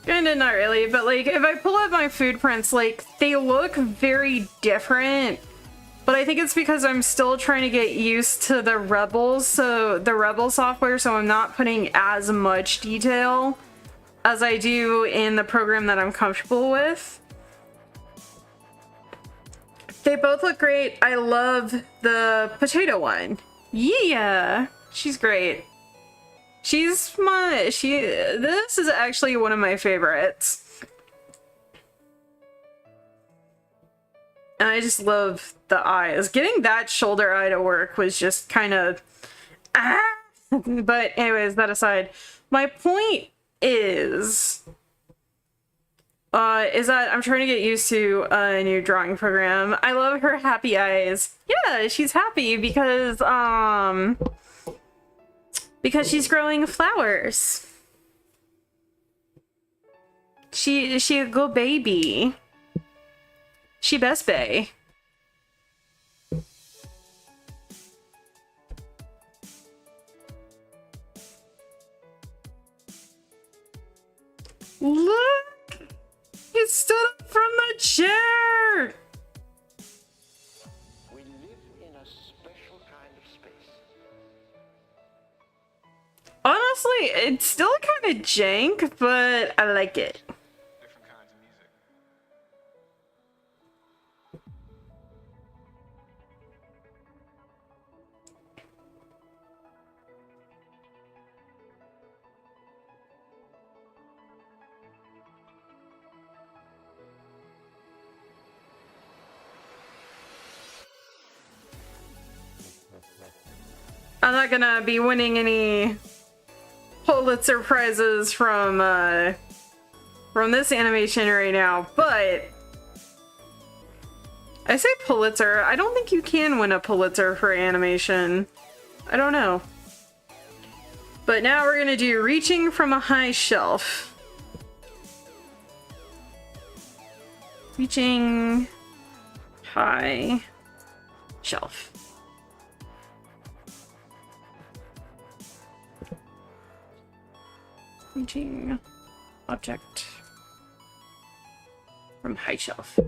not really, but like if I pull up my food prints, like they look very different. But I think it's because I'm still trying to get used to the Rebel software, so I'm not putting as much detail as I do in the program that I'm comfortable with. They both look great. I love the potato one. Yeah, she's great. This is actually one of my favorites. And I just love the eyes. Getting that shoulder eye to work was just kind of But anyways, that aside, my point is that I'm trying to get used to a new drawing program. I love her happy eyes. Yeah, she's happy because she's growing flowers. She a good baby. She best bay. Look! He stood up from the chair! We live in a special kind of space. Honestly, it's still kind of jank, but I like it. Different kinds of music. I'm not gonna be winning any Pulitzer prizes from this animation right now, but I say Pulitzer. I don't think you can win a Pulitzer for animation. I don't know. But now we're gonna do reaching from a high shelf. Reaching high shelf. Reaching object from high shelf.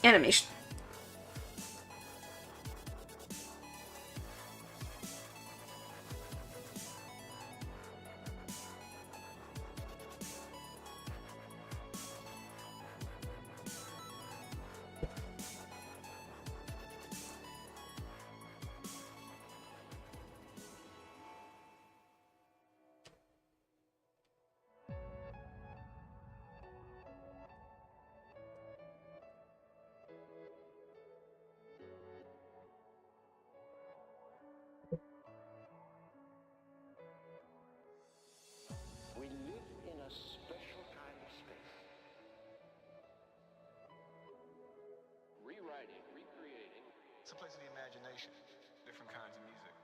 Animation. We live in a special kind of space. Rewriting, recreating. It's a place of the imagination, different kinds of music.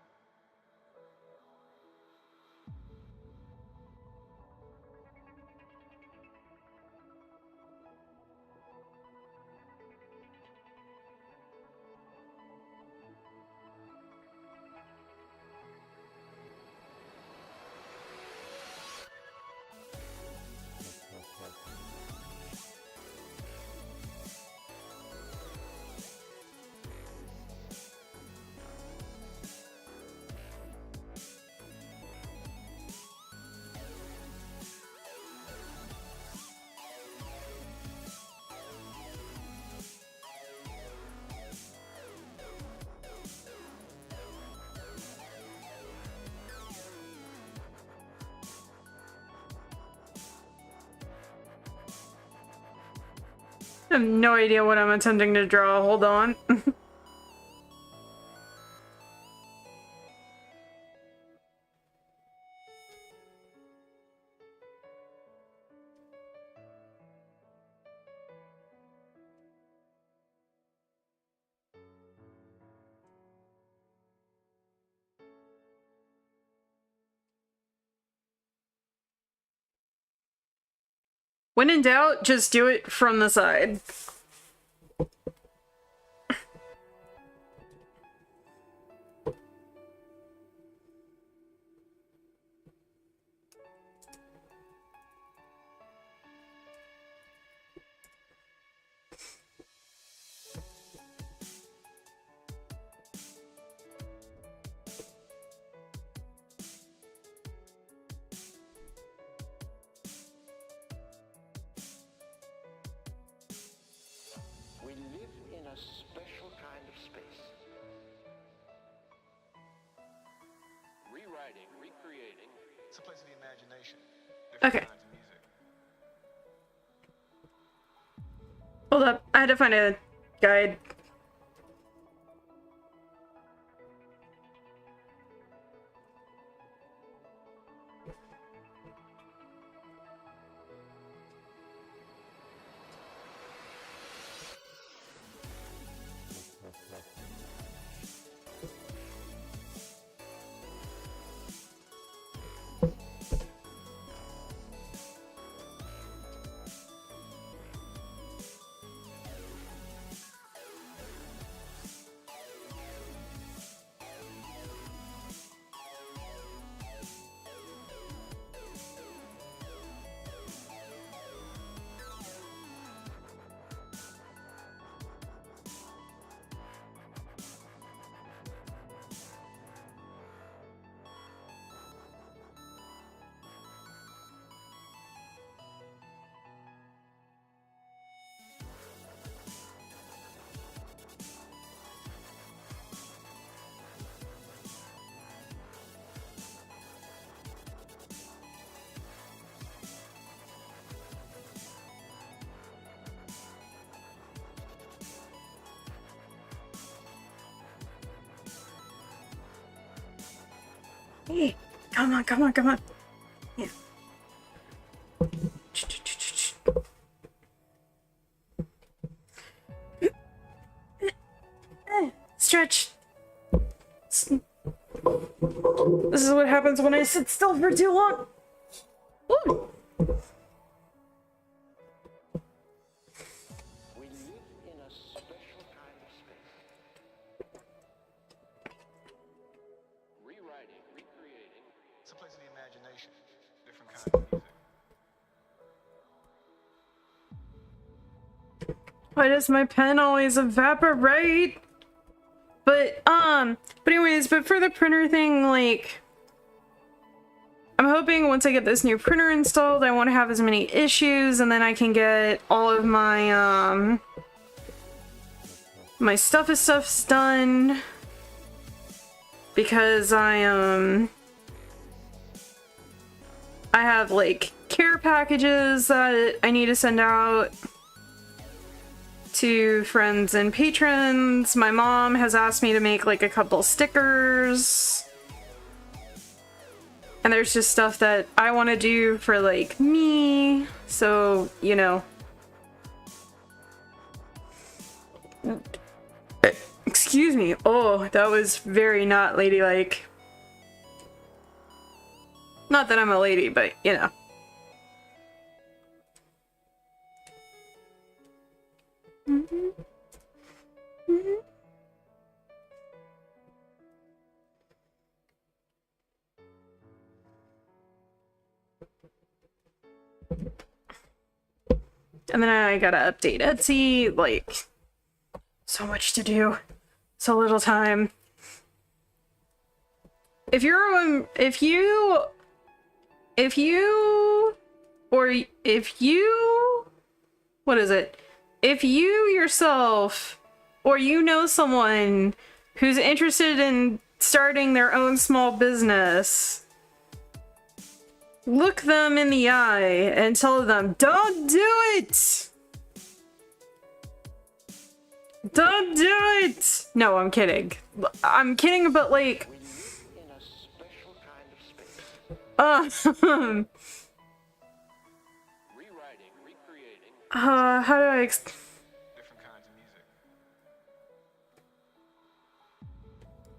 I have no idea what I'm attempting to draw. Hold on. When in doubt, just do it from the side. We live in a special kind of space. Rewriting, recreating. It's a place of the imagination, different Okay. kinds of music. Hold up. I had to find a guide. Hey, come on, come on, come on. Yeah. Stretch. This is what happens when I sit still for too long. Ooh. We live in a special kind of space. Rewriting, recreating. It's a place of the imagination. Different kind of music. Why does my pen always evaporate? But anyways, but for the printer thing, like, I'm hoping once I get this new printer installed, I won't have as many issues, and then I can get all of my, my stuff's done. Because I have, like, care packages that I need to send out to friends and patrons. My mom has asked me to make like a couple stickers. And there's just stuff that I want to do for like me. So, you know. Excuse me. Oh, that was very not ladylike. Not that I'm a lady, but you know. And then I gotta update Etsy, like, so much to do, so little time. If you, what is it? If you yourself, or you know someone who's interested in starting their own small business, look them in the eye and tell them, don't do it! Don't do it! No, I'm kidding. I'm kidding, but like... We live in a special kind of space. Rewriting, recreating. How do I Different kinds of music.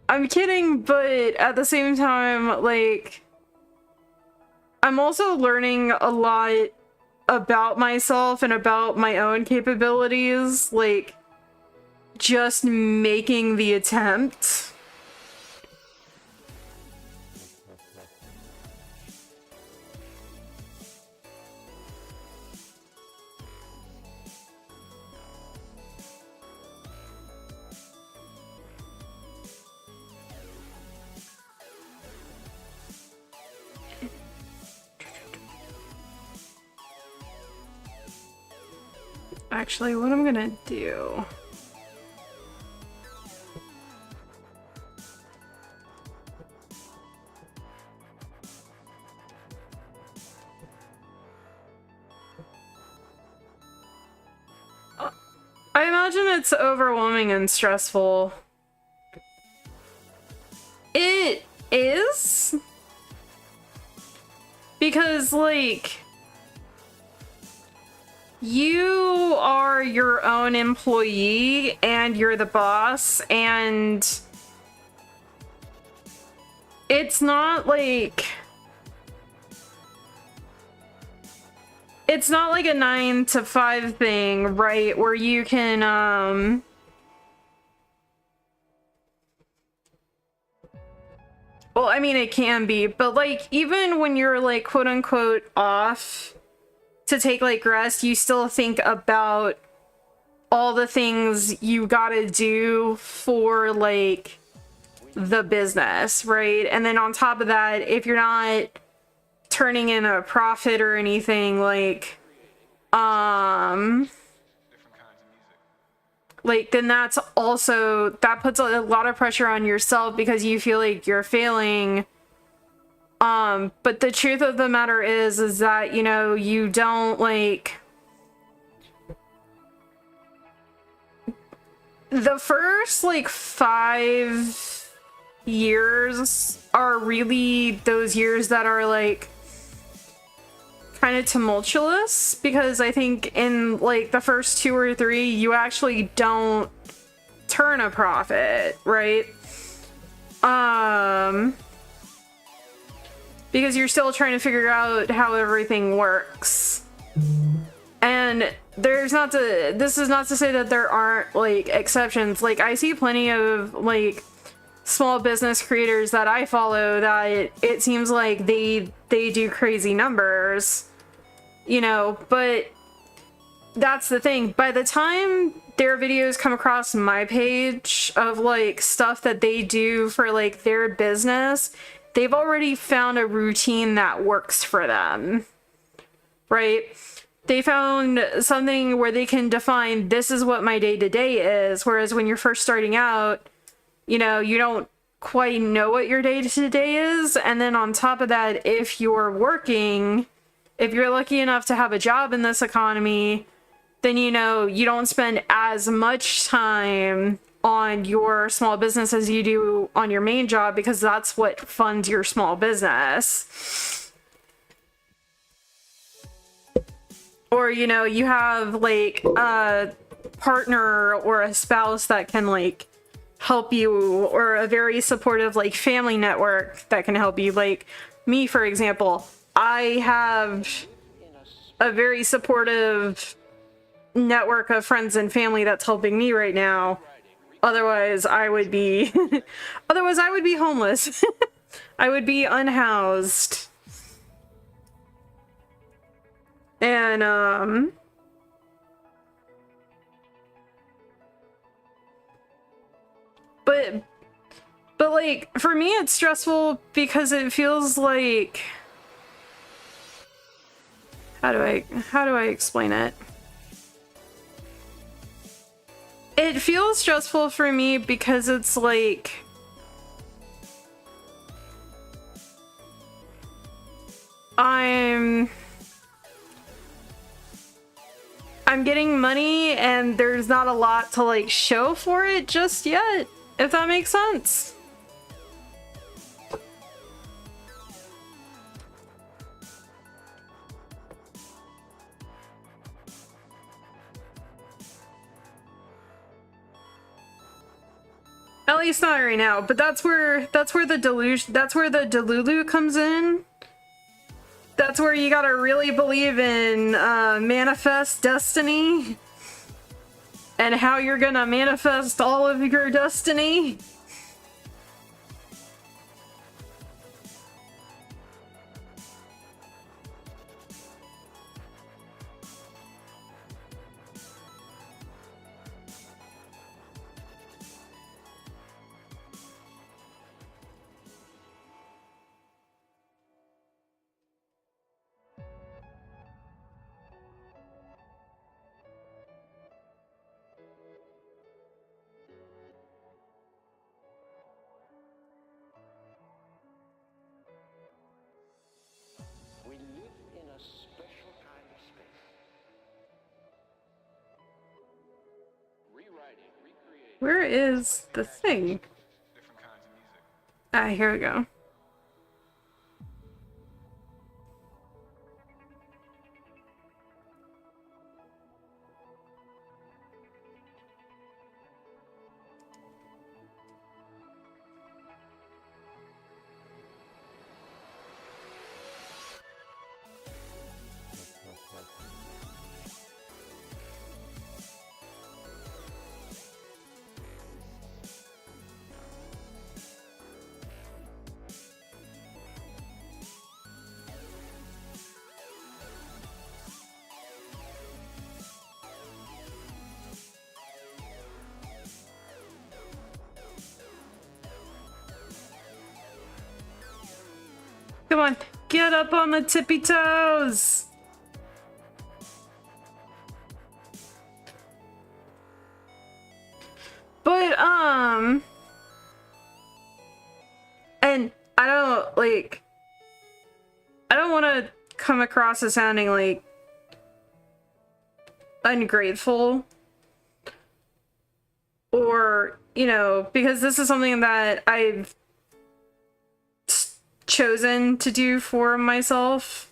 I'm kidding, but at the same time, like... I'm also learning a lot about myself and about my own capabilities, like, just making the attempt. Actually, what I'm gonna do... I imagine it's overwhelming and stressful. It is? Because, like... You are your own employee, and you're the boss, and... It's not like... It's not like a 9 to 5 thing, right? Where you can, well, I mean, it can be, but like, even when you're like, quote unquote, off to take like rest, you still think about all the things you gotta do for like the business, right? And then on top of that, if you're not turning in a profit or anything, like, Different kinds of music. like, then that's also, that puts a lot of pressure on yourself because you feel like you're failing. But the truth of the matter is that, you know, you don't, like, the first, like, 5 years are really those years that are like kind of tumultuous, because I think in like the first 2 or 3 you actually don't turn a profit, right? Because you're still trying to figure out how everything works. And this is not to say that there aren't like exceptions. Like, I see plenty of like small business creators that I follow that it seems like they do crazy numbers, you know, but that's the thing. By the time their videos come across my page of like stuff that they do for like their business, they've already found a routine that works for them, right? They found something where they can define, this is what my day-to-day is. Whereas when you're first starting out, you know, you don't quite know what your day-to-day is. And then on top of that, if you're working, if you're lucky enough to have a job in this economy, then, you know, you don't spend as much time on your small business as you do on your main job, because that's what funds your small business. Or, you know, you have like a partner or a spouse that can like help you, or a very supportive like family network that can help you. Like me, for example, I have a very supportive network of friends and family that's helping me right now. Otherwise I would be homeless. I would be unhoused. And but like for me it's stressful because it feels like, how do I explain it? It feels stressful for me because it's like I'm getting money and there's not a lot to like show for it just yet, if that makes sense. At least not right now, but that's where the Delulu comes in. That's where you gotta really believe in manifest destiny and how you're gonna manifest all of your destiny. We live in a special kind of space. Rewriting, recreating. Where is the thing? Different kinds of music. Ah, here we go. Come on, get up on the tippy toes! But, and I don't want to come across as sounding like ungrateful, or, you know, because this is something that I've chosen to do for myself.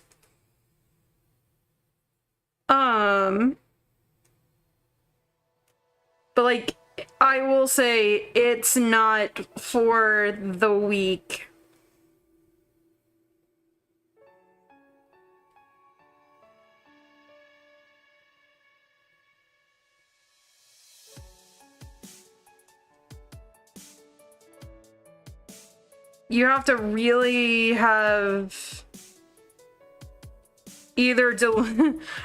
But like, I will say it's not for the weak. You have to really have either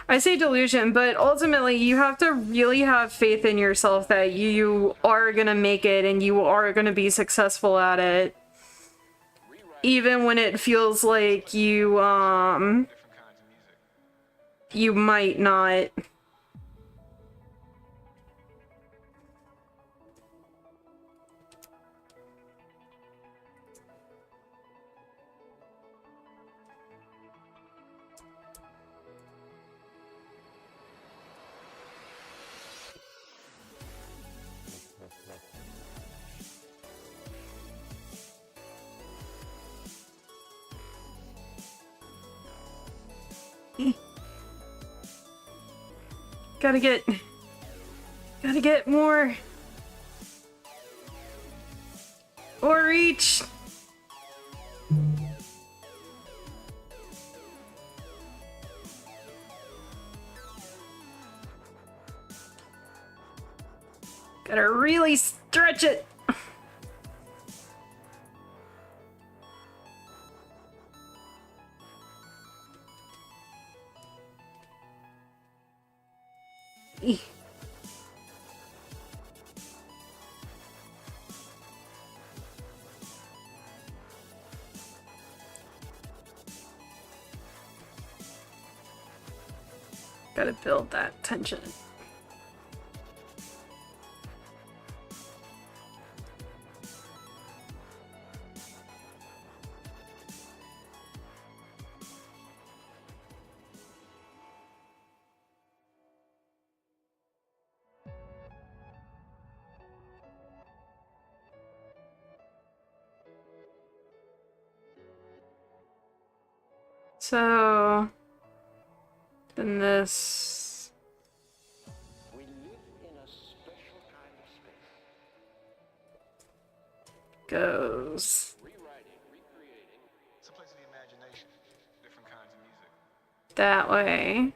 I say delusion, but ultimately you have to really have faith in yourself that you are gonna make it and you are gonna be successful at it, even when it feels like you Different kinds of music. you might not. Gotta get more reach. Gotta really stretch it. Gotta build that tension. So then this We live in a special kind of space. goes Rewriting, recreating. It's a place of the imagination. Different kinds of music. that way.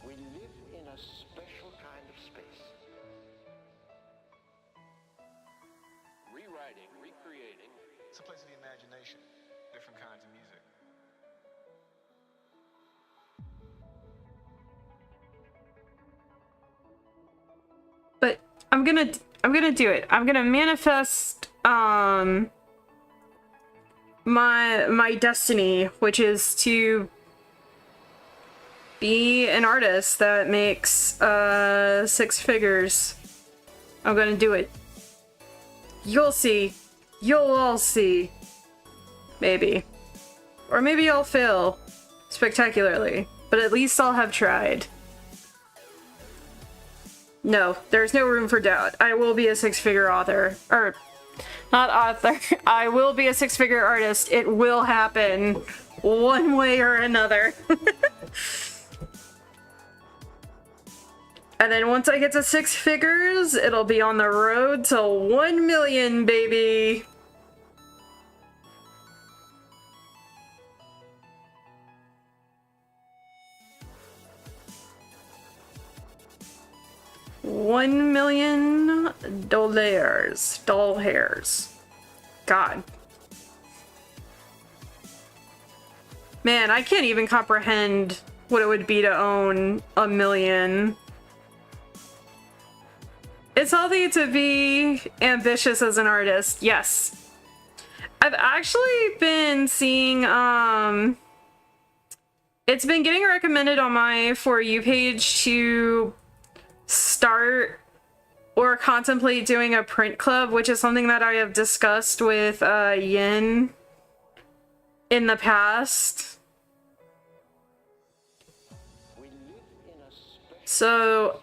We live in a special kind of space. Rewriting, recreating. It's a place of the imagination. Different kinds of music. I'm gonna do it. I'm gonna manifest my destiny, which is to be an artist that makes 6 figures. I'm gonna do it. You'll see. You'll all see. Maybe. Or maybe I'll fail spectacularly, but at least I'll have tried. No, there's no room for doubt. I will be a 6-figure author. Or, not author. I will be a 6-figure artist. It will happen one way or another. And then once I get to 6 figures, it'll be on the road to 1 million, baby. $1 million dollars. Doll hairs. God. Man, I can't even comprehend what it would be to own 1 million. It's healthy to be ambitious as an artist, yes. I've actually been seeing, it's been getting recommended on my For You page to start or contemplate doing a print club, which is something that I have discussed with Yin in the past. So,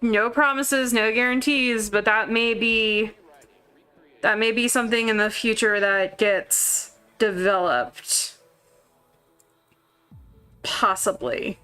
no promises, no guarantees, but that may be something in the future that gets developed. Possibly.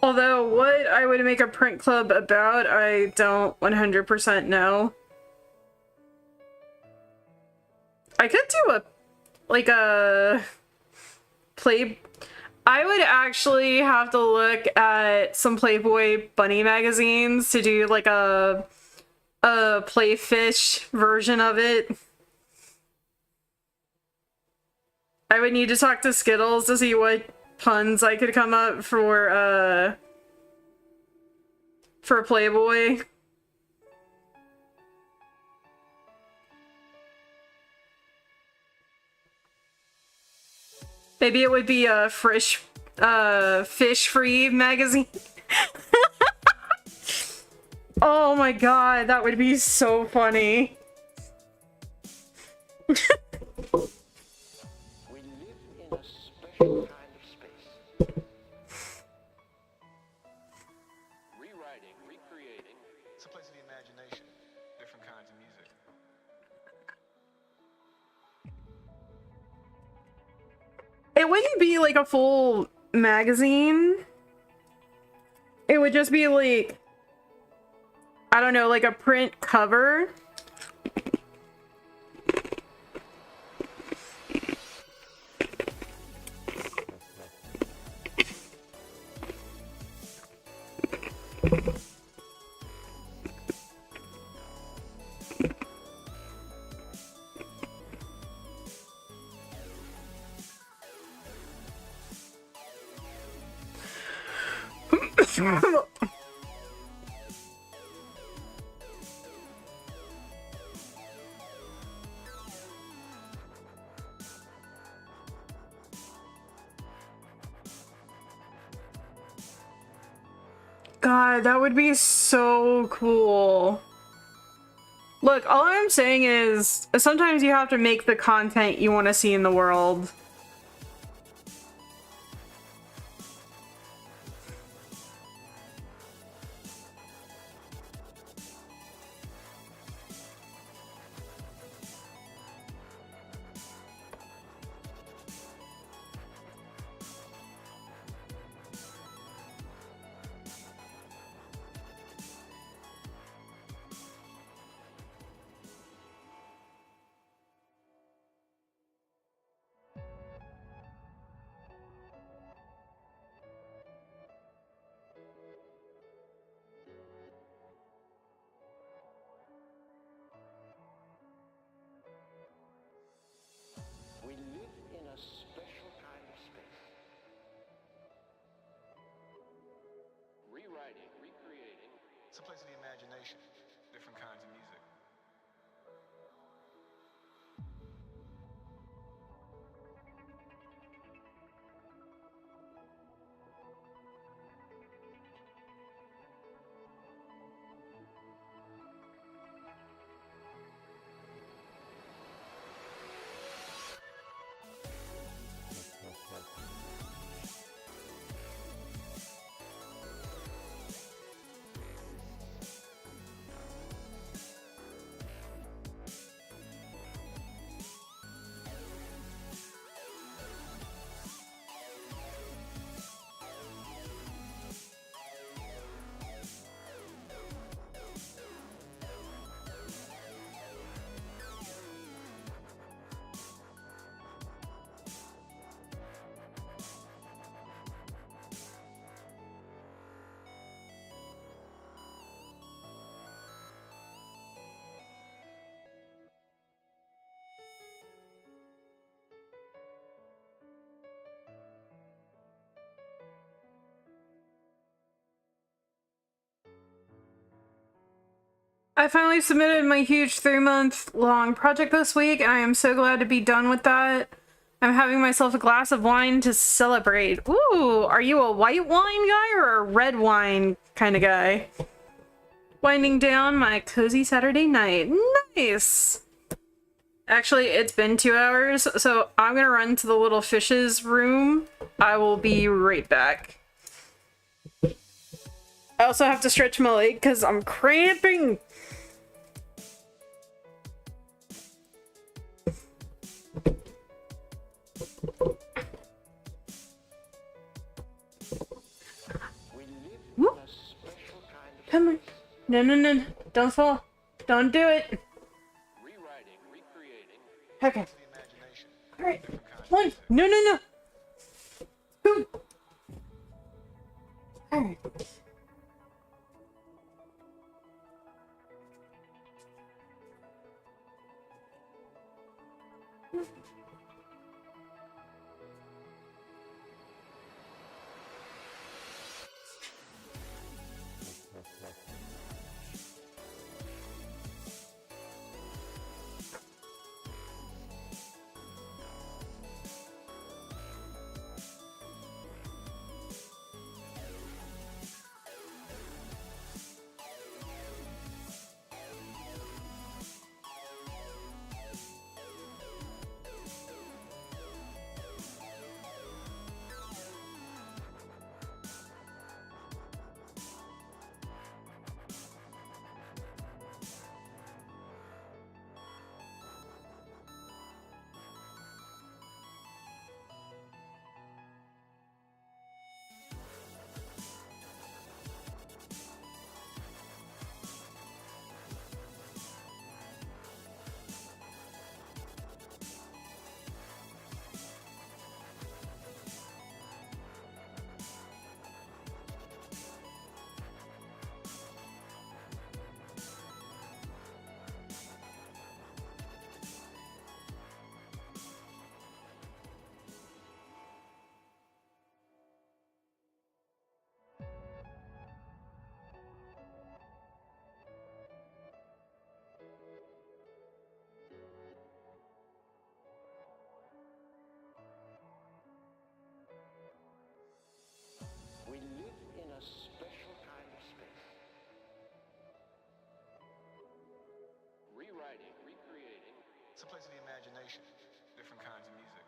Although, what I would make a print club about, I don't 100% know. I could do a I would actually have to look at some Playboy bunny magazines to do like a Playfish version of it. I would need to talk to Skittles to see what puns I could come up for Playboy. Maybe it would be a fish-free magazine. Oh my god, that would be so funny. We live in a special kind of space. Rewriting, recreating. It's a place of the imagination, different kinds of music. It wouldn't be like a full magazine. It would just be like, I don't know, like a print cover. God, that would be so cool. Look, all I'm saying is sometimes you have to make the content you want to see in the world. We live in a special kind of space. Rewriting, recreating. It's a place of the imagination. Different kinds of music. I finally submitted my huge 3-month-long project this week, and I am so glad to be done with that. I'm having myself a glass of wine to celebrate. Ooh, are you a white wine guy or a red wine kind of guy? Winding down my cozy Saturday night. Nice! Actually, it's been 2 hours, so I'm gonna run to the little fishes room. I will be right back. I also have to stretch my leg because I'm cramping. Woo. Come on. No, no, no. Don't fall. Don't do it. Rewriting, recreating. Okay. The imagination. Alright. One. No, no, no. Two. Alright. It's a place of the imagination, different kinds of music.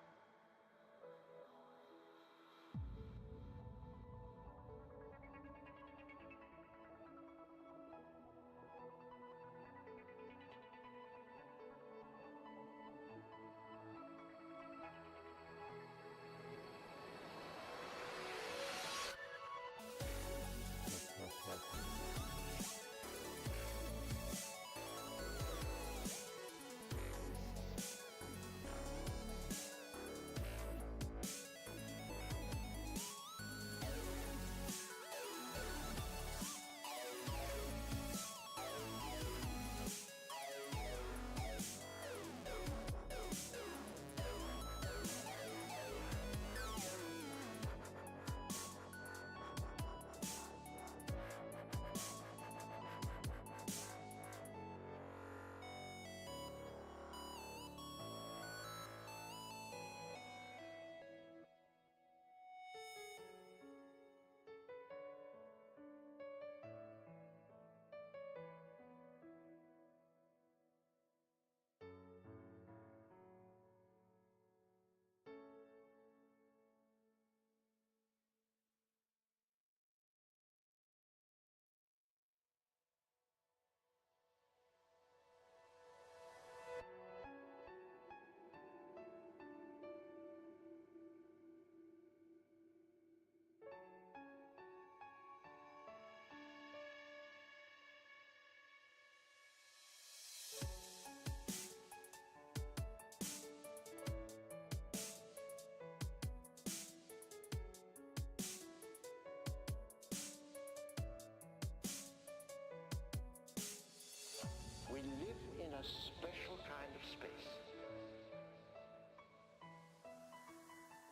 We live in a special kind of space.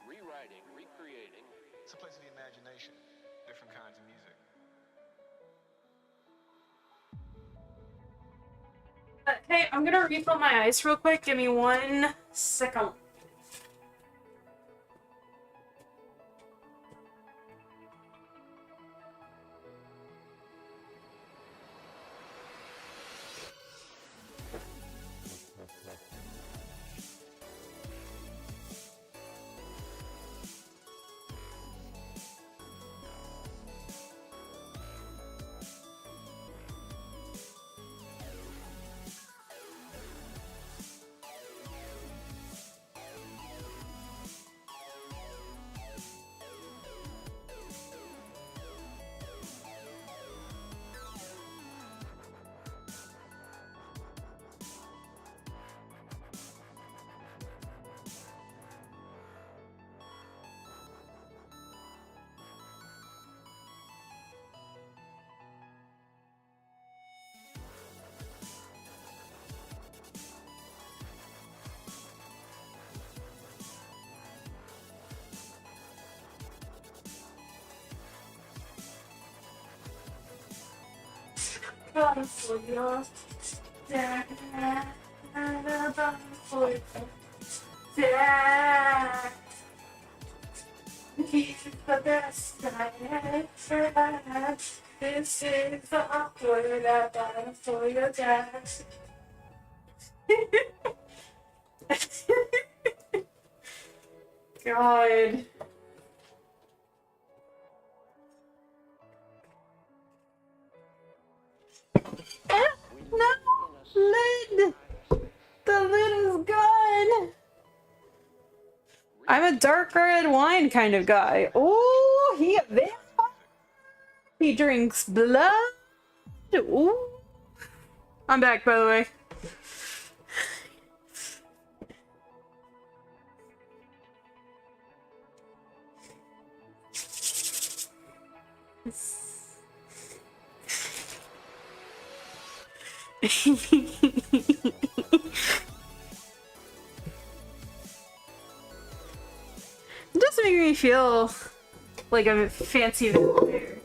Rewriting, recreating. It's a place of the imagination, different kinds of music. Hey, I'm gonna refill my ice real quick. Give me 1 second. He's the best I ever had. This is the awkward I bought for your dad. God. No! Lid! The lid is gone! I'm a dark red wine kind of guy. Oh, he a vampire! He drinks blood! Ooh. I'm back, by the way. It does make me feel like I'm a fancy vampire.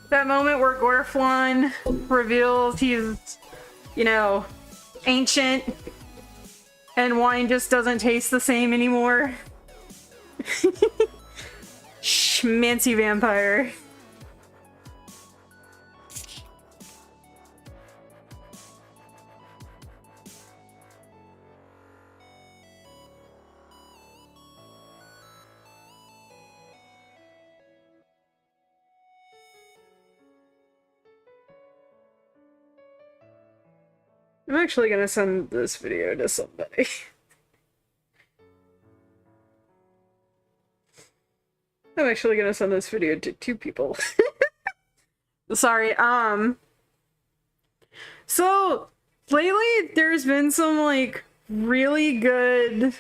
That moment where Gorflon reveals he's, you know, ancient and wine just doesn't taste the same anymore. Schmancy vampire. I'm actually gonna send this video to somebody. I'm actually gonna send this video to 2 people. Sorry, so lately there's been some like really good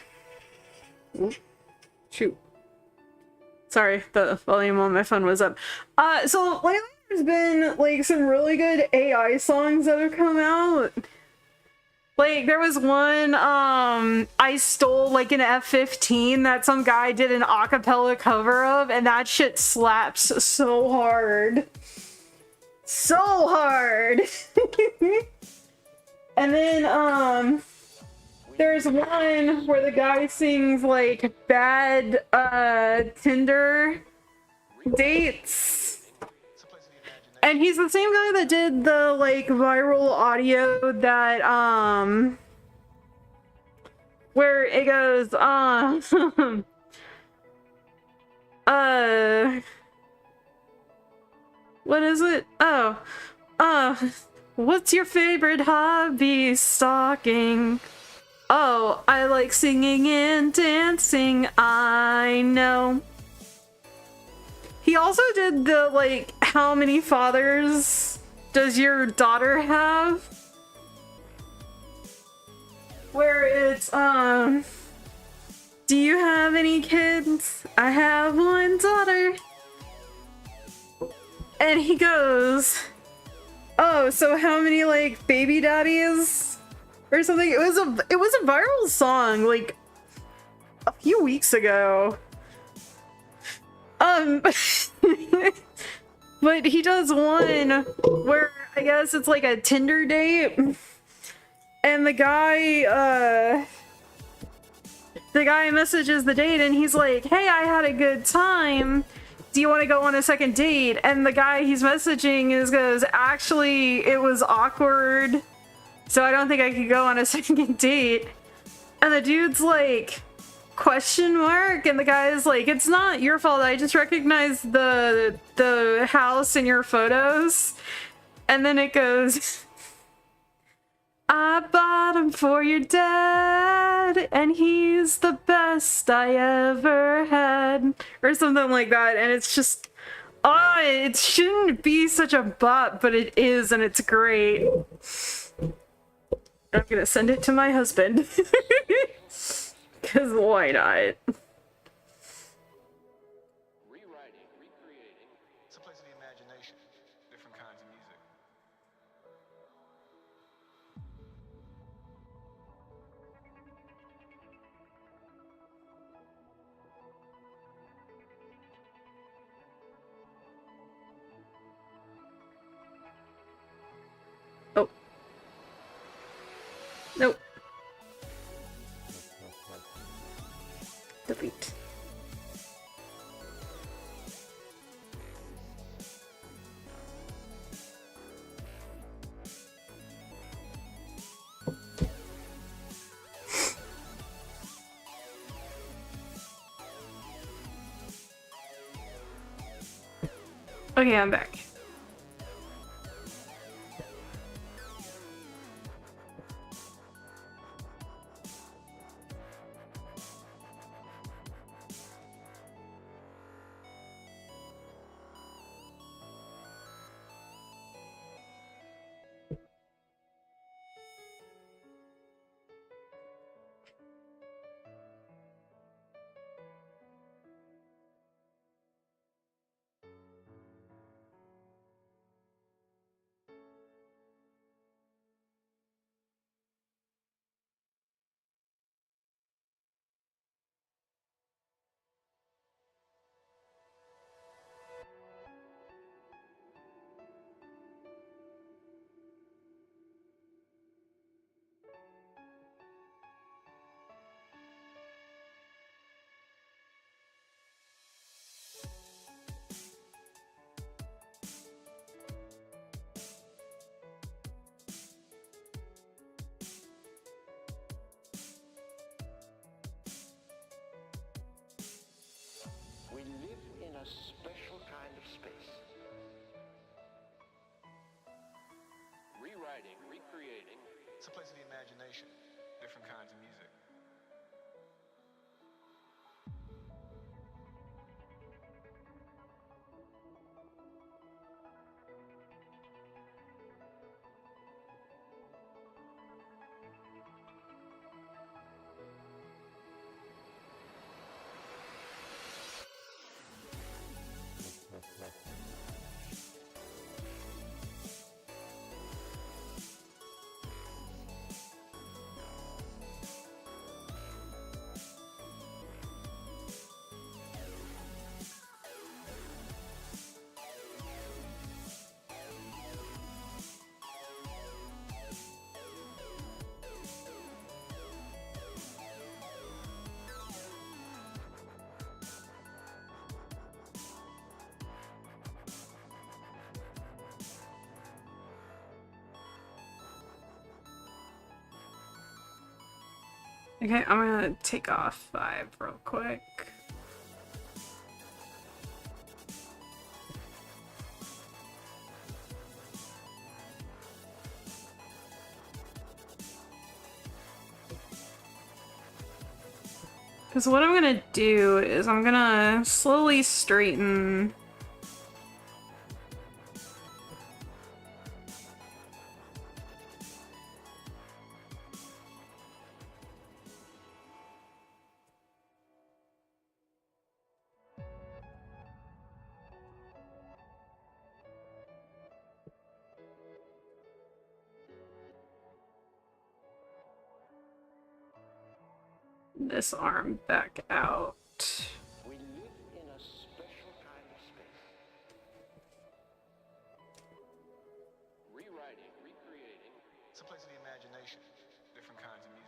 shoot. Sorry, the volume on my phone was up. So lately there's been like some really good AI songs that have come out. Like there was one I stole like an F-15 that some guy did an acapella cover of, and that shit slaps so hard. So hard. And then there's one where the guy sings like bad Tinder dates. And he's the same guy that did the like viral audio that where it goes what is it? Oh. What's your favorite hobby? Stalking. Oh, I like singing and dancing. I know. He also did the like, how many fathers does your daughter have? Where it's do you have any kids? I have one daughter. And he goes, oh, so how many like baby daddies or something? It was a viral song like a few weeks ago. But he does one where I guess it's like a Tinder date, and the guy messages the date and he's like, hey, I had a good time. Do you want to go on a second date? And the guy he's messaging goes, actually, it was awkward, so I don't think I could go on a second date. And the dude's like, question mark? And the guy's like, it's not your fault. I just recognized the house in your photos. And then it goes, I bought him for your dad, and he's the best I ever had, or something like that. And it's just, it shouldn't be such a bop, but it is, and it's great. I'm gonna send it to my husband. Because why not? Rewriting, recreating. It's a place of the imagination, different kinds of music. Oh. Nope. Delete. Okay, I'm back. We live in a special kind of space. Rewriting, recreating. It's a place of the imagination. Different kinds of music. Okay, I'm gonna take off 5 real quick. Because what I'm gonna do is I'm gonna slowly straighten this arm back out. We live in a special kind of space. Rewriting, recreating. It's a place of the imagination. Different kinds of music.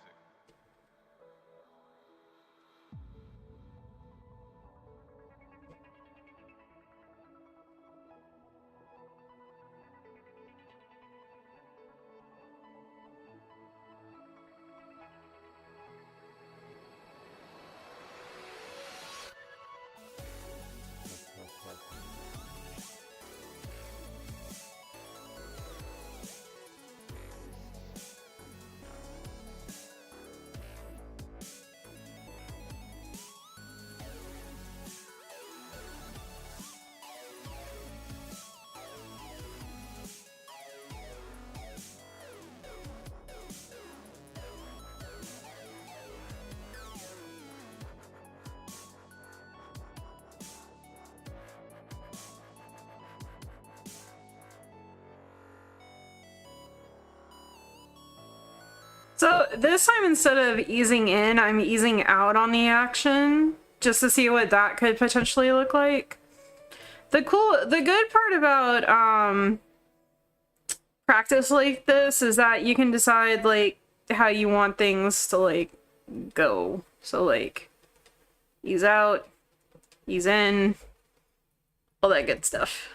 So this time, instead of easing in, I'm easing out on the action just to see what that could potentially look like. The good part about practice like this is that you can decide like how you want things to like go. So like ease out, ease in, all that good stuff.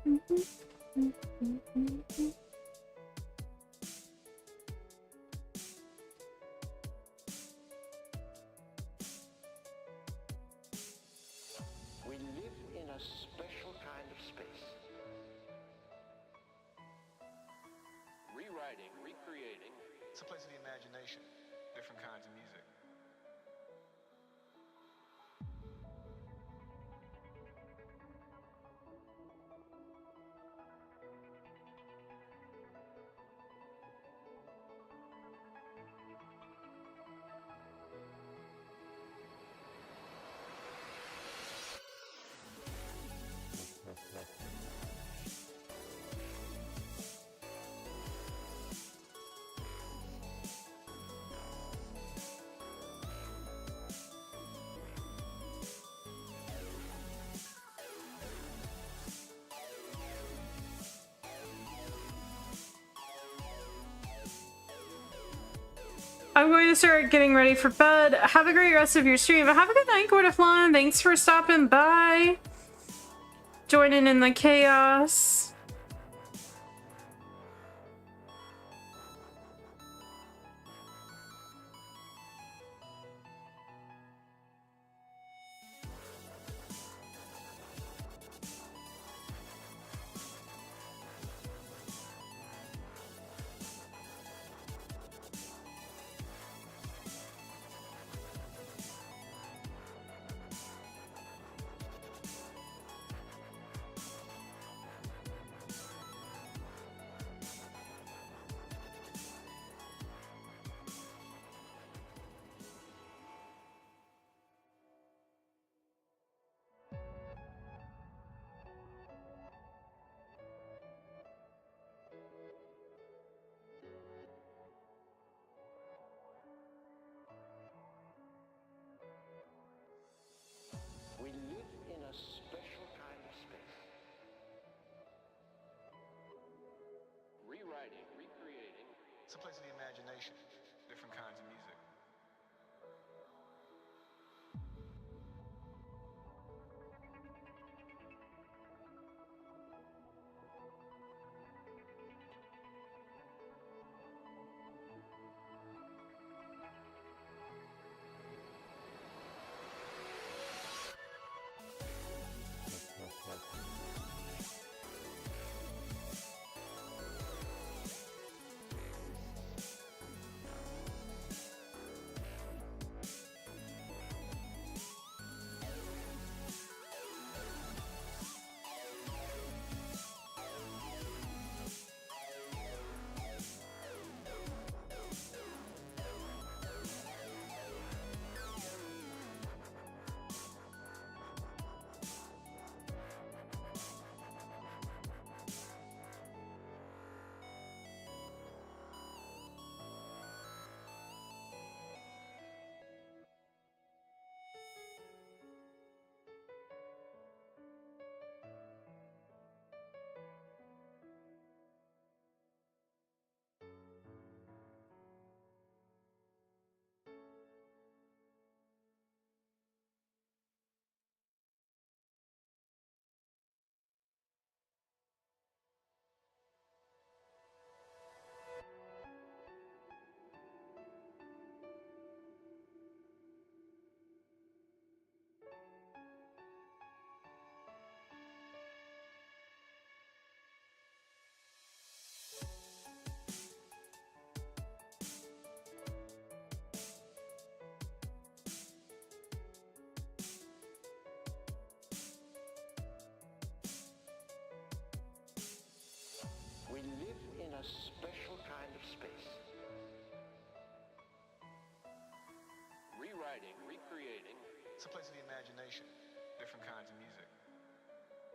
We live in a special kind of space. Rewriting, recreating. It's a place of the imagination. Different kinds of music. I'm going to start getting ready for bed. Have a great rest of your stream. Have a good night, Gordaflon. Thanks for stopping by. Joining in the chaos. a special kind of space. Rewriting, recreating. It's a place of the imagination. Different kinds of music.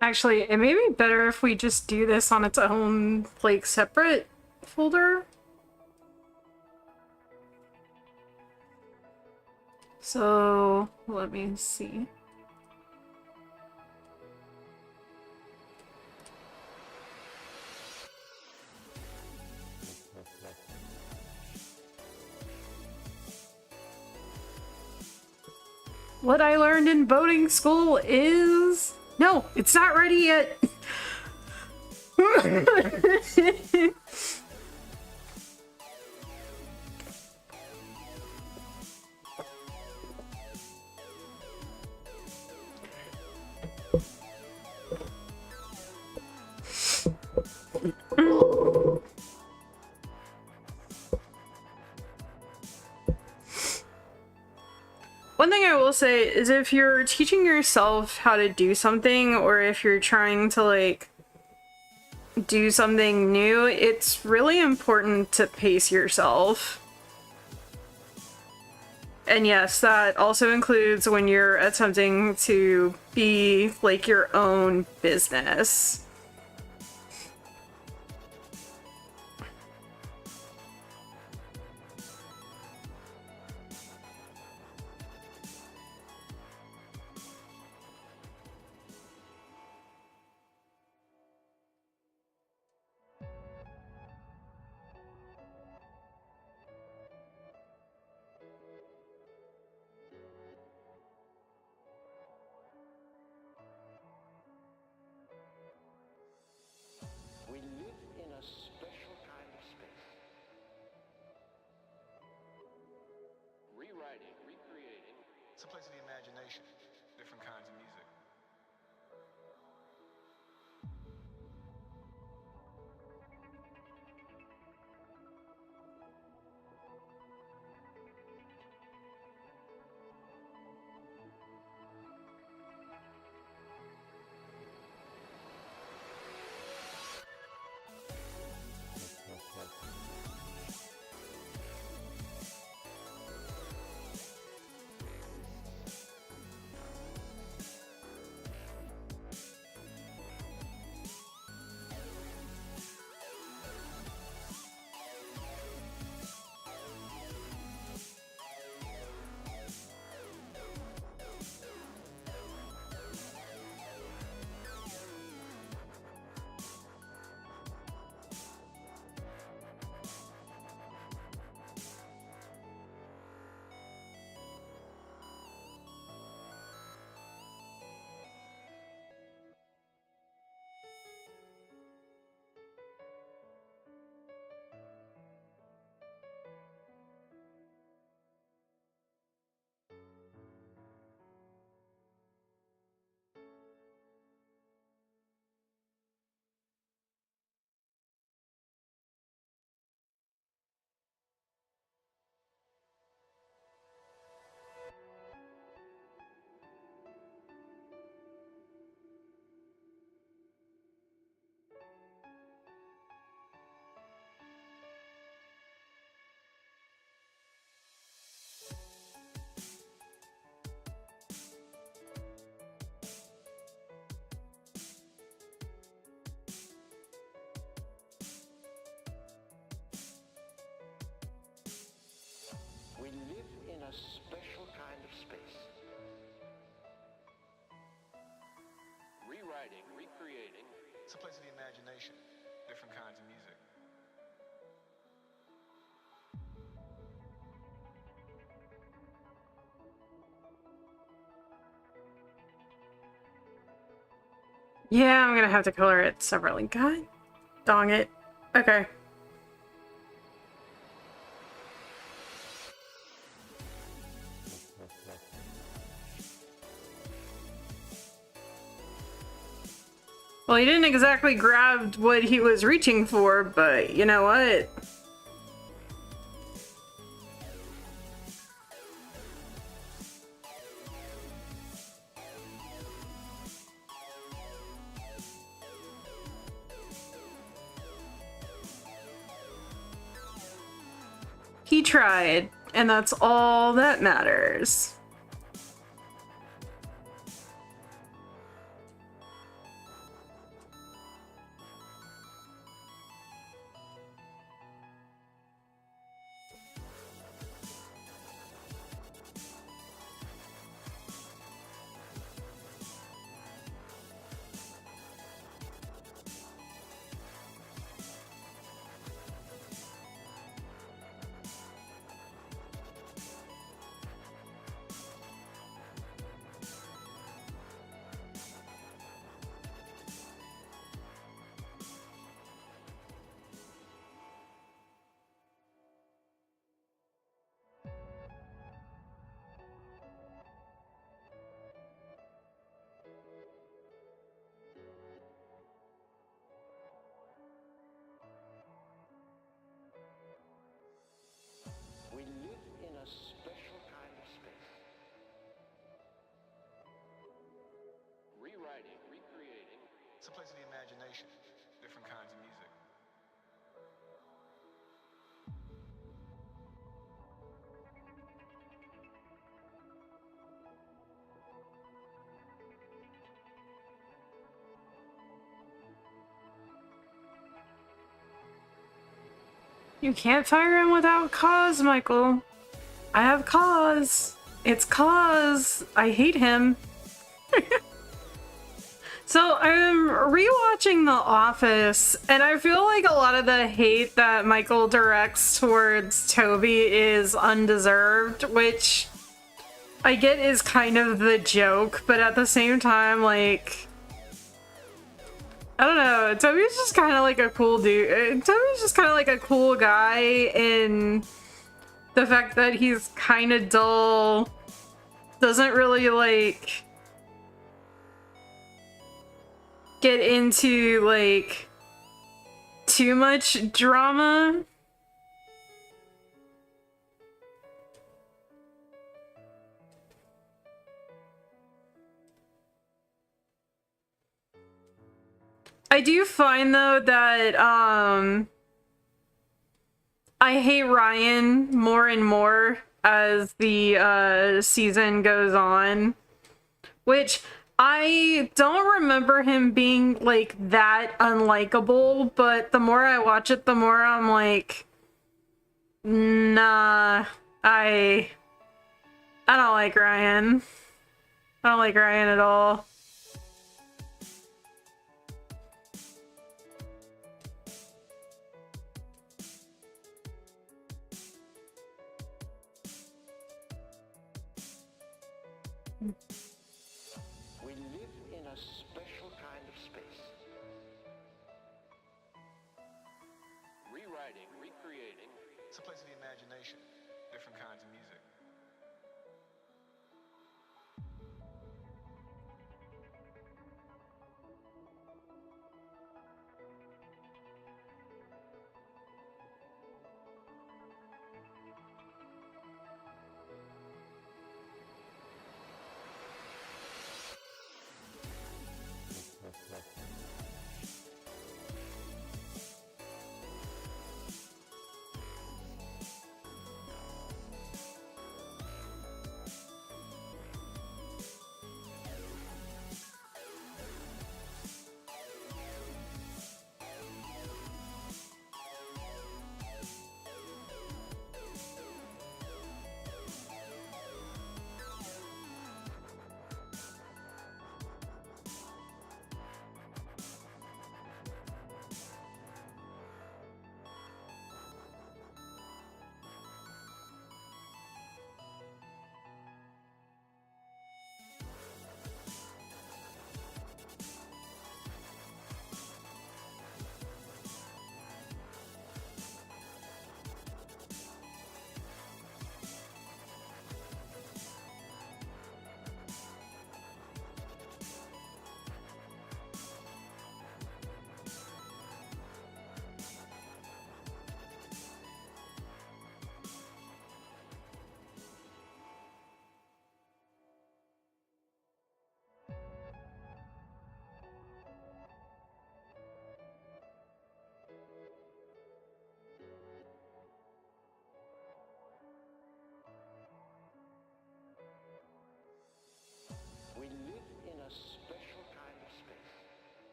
Actually, it may be better if we just do this on its own, like, separate folder. So, let me see. What I learned in boating school is... No, it's not ready yet. One thing I will say is if you're teaching yourself how to do something, or if you're trying to, like, do something new, it's really important to pace yourself. And yes, that also includes when you're attempting to be, like, your own business. We live in a special kind of space. Rewriting, recreating. It's a place of the imagination. Different kinds of music. We live in a special kind of space. Rewriting, recreating. It's a place of the imagination. Different kinds of music. Yeah, I'm gonna have to color it separately. God dong it. Okay. Well, he didn't exactly grab what he was reaching for, but you know what? He tried, and that's all that matters. We live in a special kind of space. Rewriting, recreating. It's a place of the imagination, different kinds of music. You can't fire him without cause, Michael. I have cause. It's cause. I hate him. So I'm rewatching The Office, and I feel like a lot of the hate that Michael directs towards Toby is undeserved, which I get is kind of the joke, but at the same time, like, I don't know, Toby's just kind of like a cool dude. Toby's just kind of like a cool guy in the fact that he's kind of dull, doesn't really like get into like too much drama. I do find though that I hate Ryan more and more as the season goes on, which I don't remember him being like that unlikable, but the more I watch it, the more I'm like, nah, I don't like Ryan. I don't like Ryan at all. We live in a special kind of space. Rewriting, recreating. It's a place of the imagination, different kinds of music.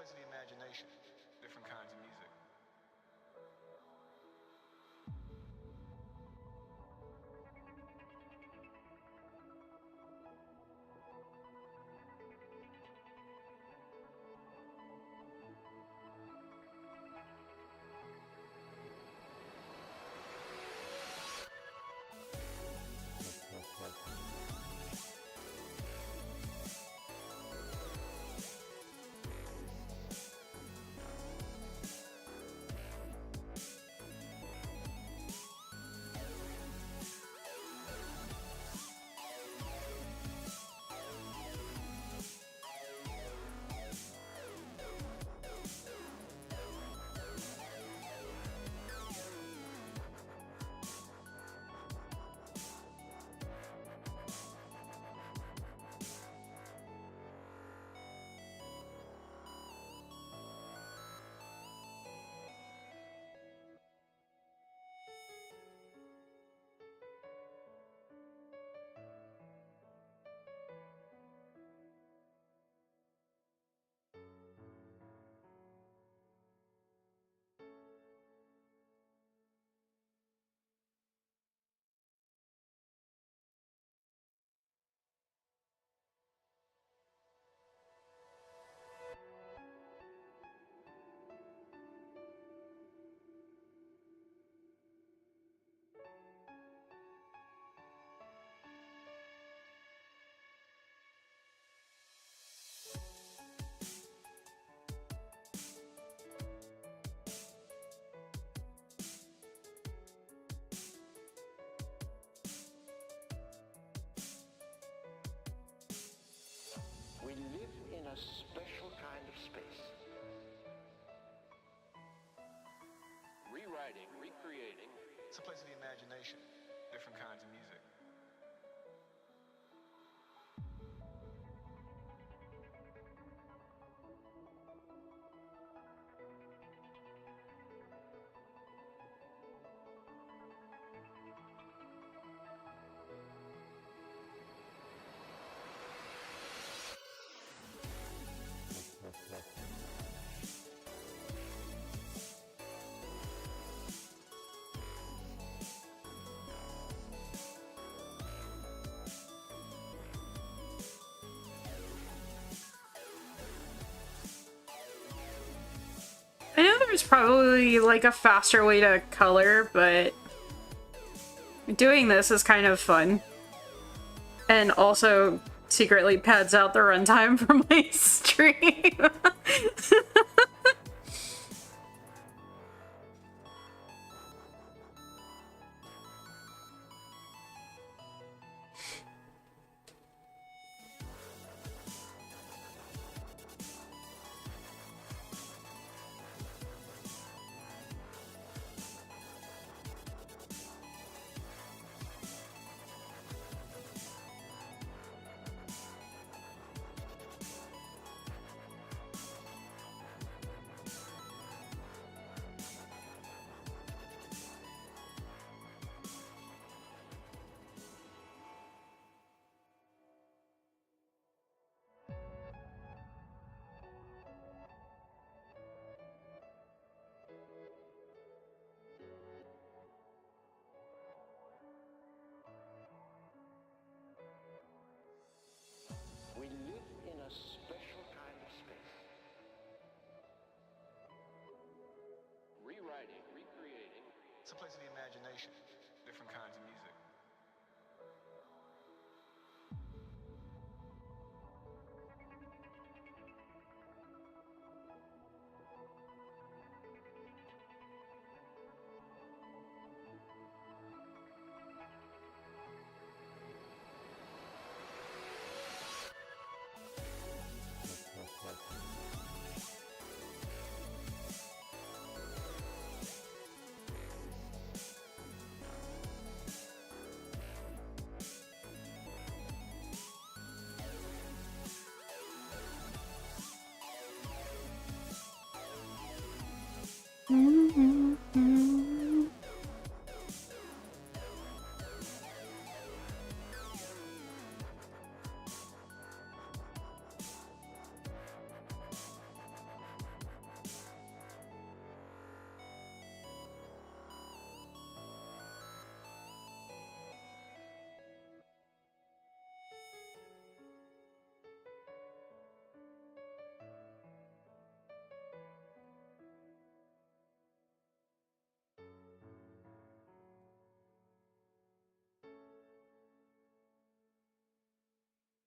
place of the imagination, different kinds of music. We live in a special kind of space. Rewriting, recreating. It's a place of the imagination, different kinds of music. I know there's probably like a faster way to color, but doing this is kind of fun. And also secretly pads out the runtime for my stream. We live in a special kind of space. Rewriting, recreating. It's a place of the imagination, different kinds of music.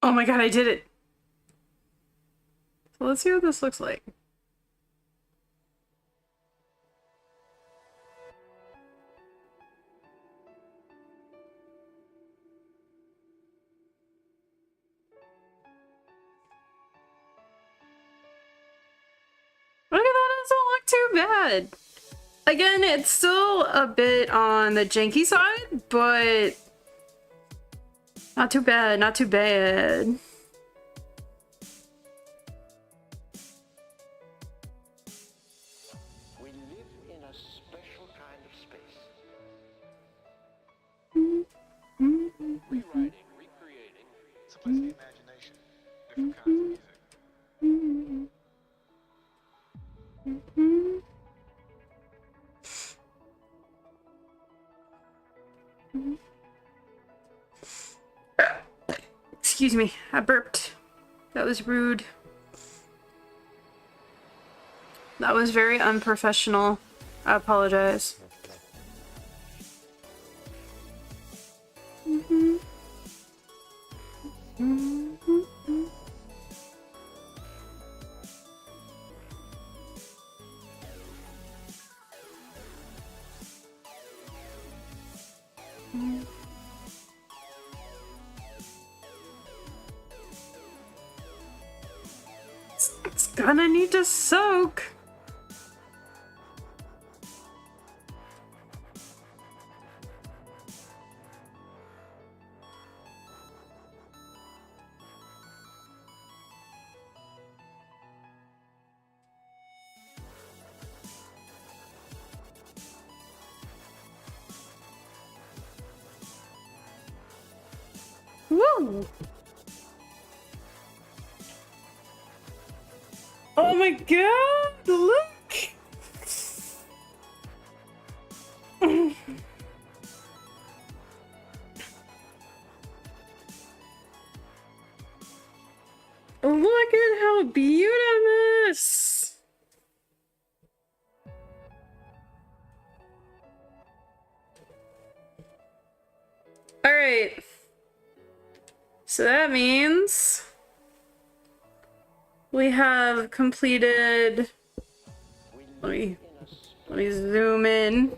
Oh my god, I did it. So let's see what this looks like. Look at that, it doesn't look too bad. Again, it's still a bit on the janky side, but not too bad, not too bad. We live in a special kind of space. Rewriting, recreating. It's a place of the imagination. Different kinds of music. Excuse me, I burped. That was rude. That was very unprofessional. I apologize. It's gonna need to soak. Woo! Oh my god, look! Look at how beautiful! Alright. So that means we have completed. Let me zoom in.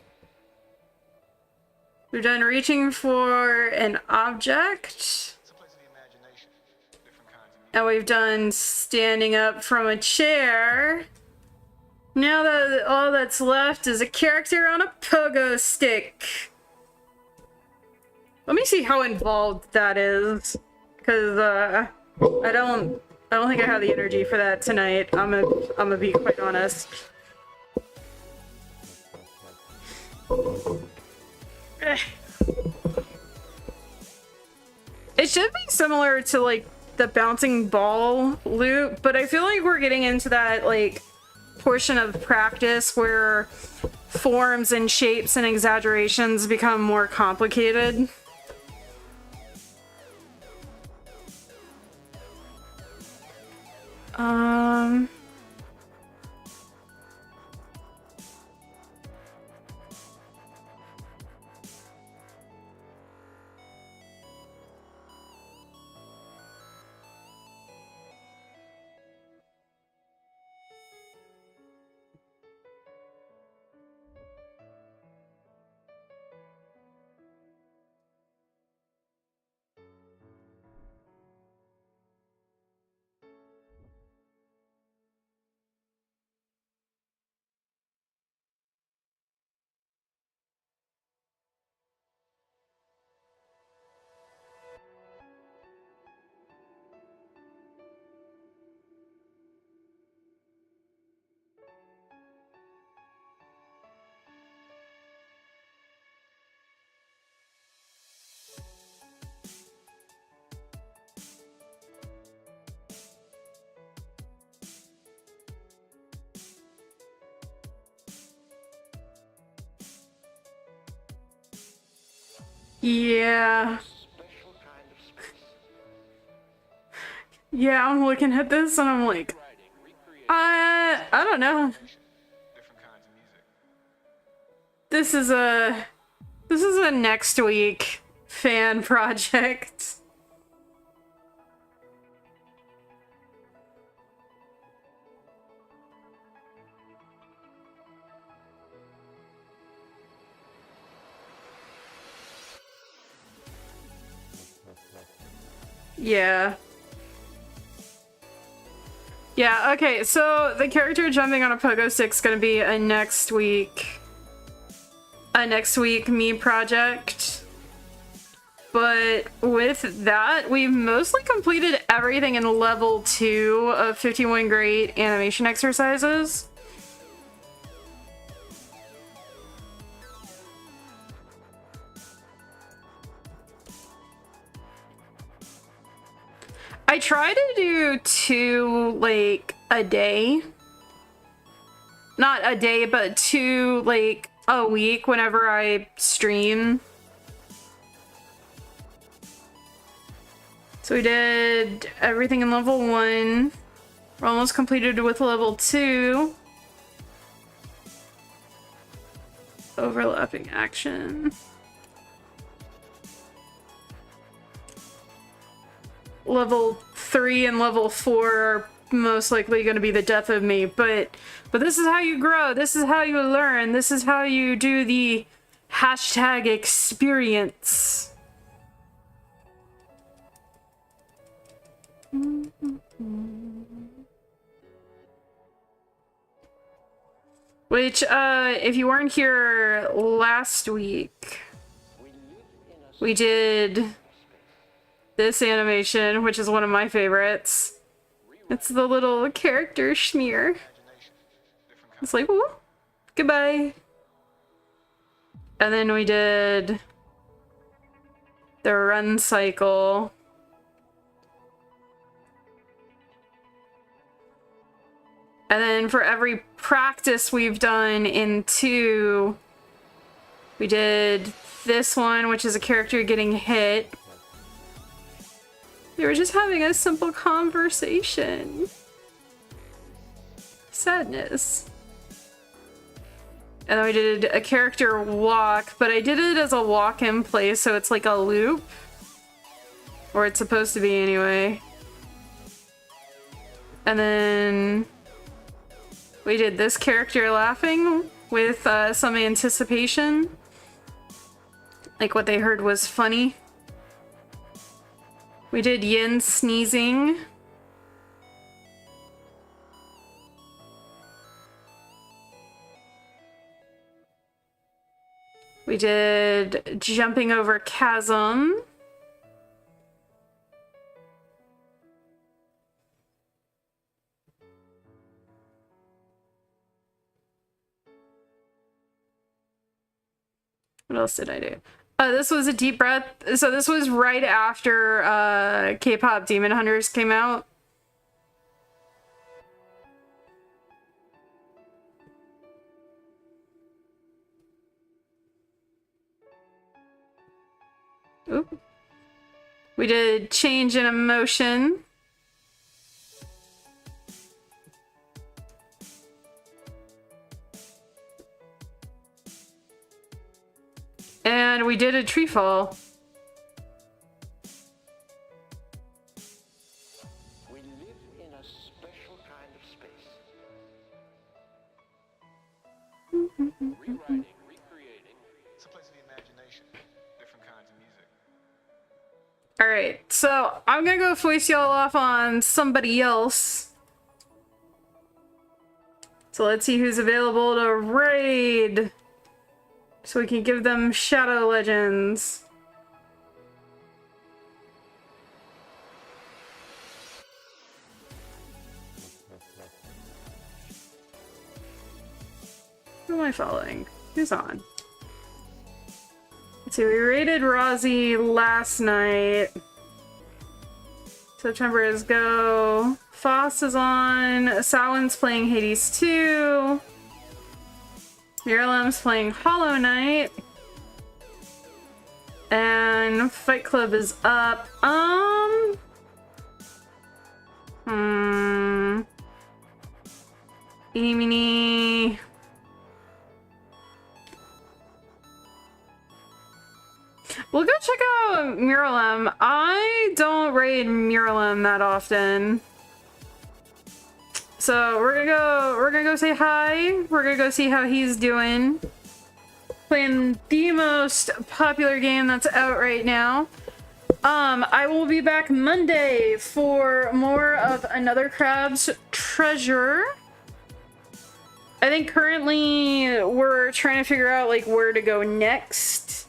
We've done reaching for an object, It's a place of the imagination. Different kinds of music. and we've done standing up from a chair. Now that all that's left is a character on a pogo stick. Let me see how involved that is, because I don't think I have the energy for that tonight. I'm gonna be quite honest. It should be similar to like the bouncing ball loop, but I feel like we're getting into that like portion of practice where forms and shapes and exaggerations become more complicated. Yeah. Special kind of space. Yeah, I'm looking at this and I'm like, I don't know. Different kinds of music. This is a next week fan project. Yeah. Yeah, okay, so the character jumping on a pogo stick's gonna be a next week me project. But with that, we've mostly completed everything in level 2 of 51 Great Animation Exercises. I try to do 2, like, a day. Not a day, but 2, like, a week whenever I stream. So we did everything in level 1. We're almost completed with level 2. Overlapping action. Level 3 and level 4 are most likely going to be the death of me, but this is how you grow. This is how you learn. This is how you do the hashtag experience. Which, if you weren't here last week, we did this animation, which is one of my favorites. It's the little character schmear. It's like, woo, goodbye. And then we did the run cycle. And then for every practice we've done in 2, we did this one, which is a character getting hit. They were just having a simple conversation. Sadness. And then we did a character walk, but I did it as a walk in place, so it's like a loop. Or it's supposed to be anyway. And then we did this character laughing with some anticipation. Like what they heard was funny. We did Yin sneezing. We did jumping over chasm. What else did I do? This was a deep breath. So this was right after K-pop Demon Hunters came out. Oop. We did change in emotion. And we did a tree fall. We live in a special kind of space. Rewriting, recreating. It's a place of the imagination. Different kinds of music. Alright, so I'm gonna go voice y'all off on somebody else. So let's see who's available to raid. So we can give them Shadow Legends. Who am I following? Who's on? Let's see, we raided Rozzy last night. September is go. Foss is on. Samhain's playing Hades 2. Miralem's playing Hollow Knight. And Fight Club is up. Eeny, meeny. We'll go check out Miralem. I don't raid Miralem that often. So we're gonna go say hi. We're gonna go see how he's doing. Playing the most popular game that's out right now. I will be back Monday for more of Another Crab's Treasure. I think currently we're trying to figure out like where to go next.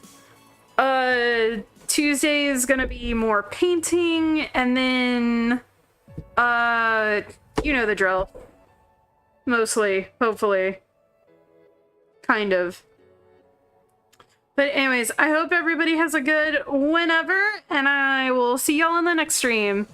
Tuesday is gonna be more painting, and then you know the drill. Mostly, hopefully. Kind of. But anyways, I hope everybody has a good whenever, and I will see y'all in the next stream.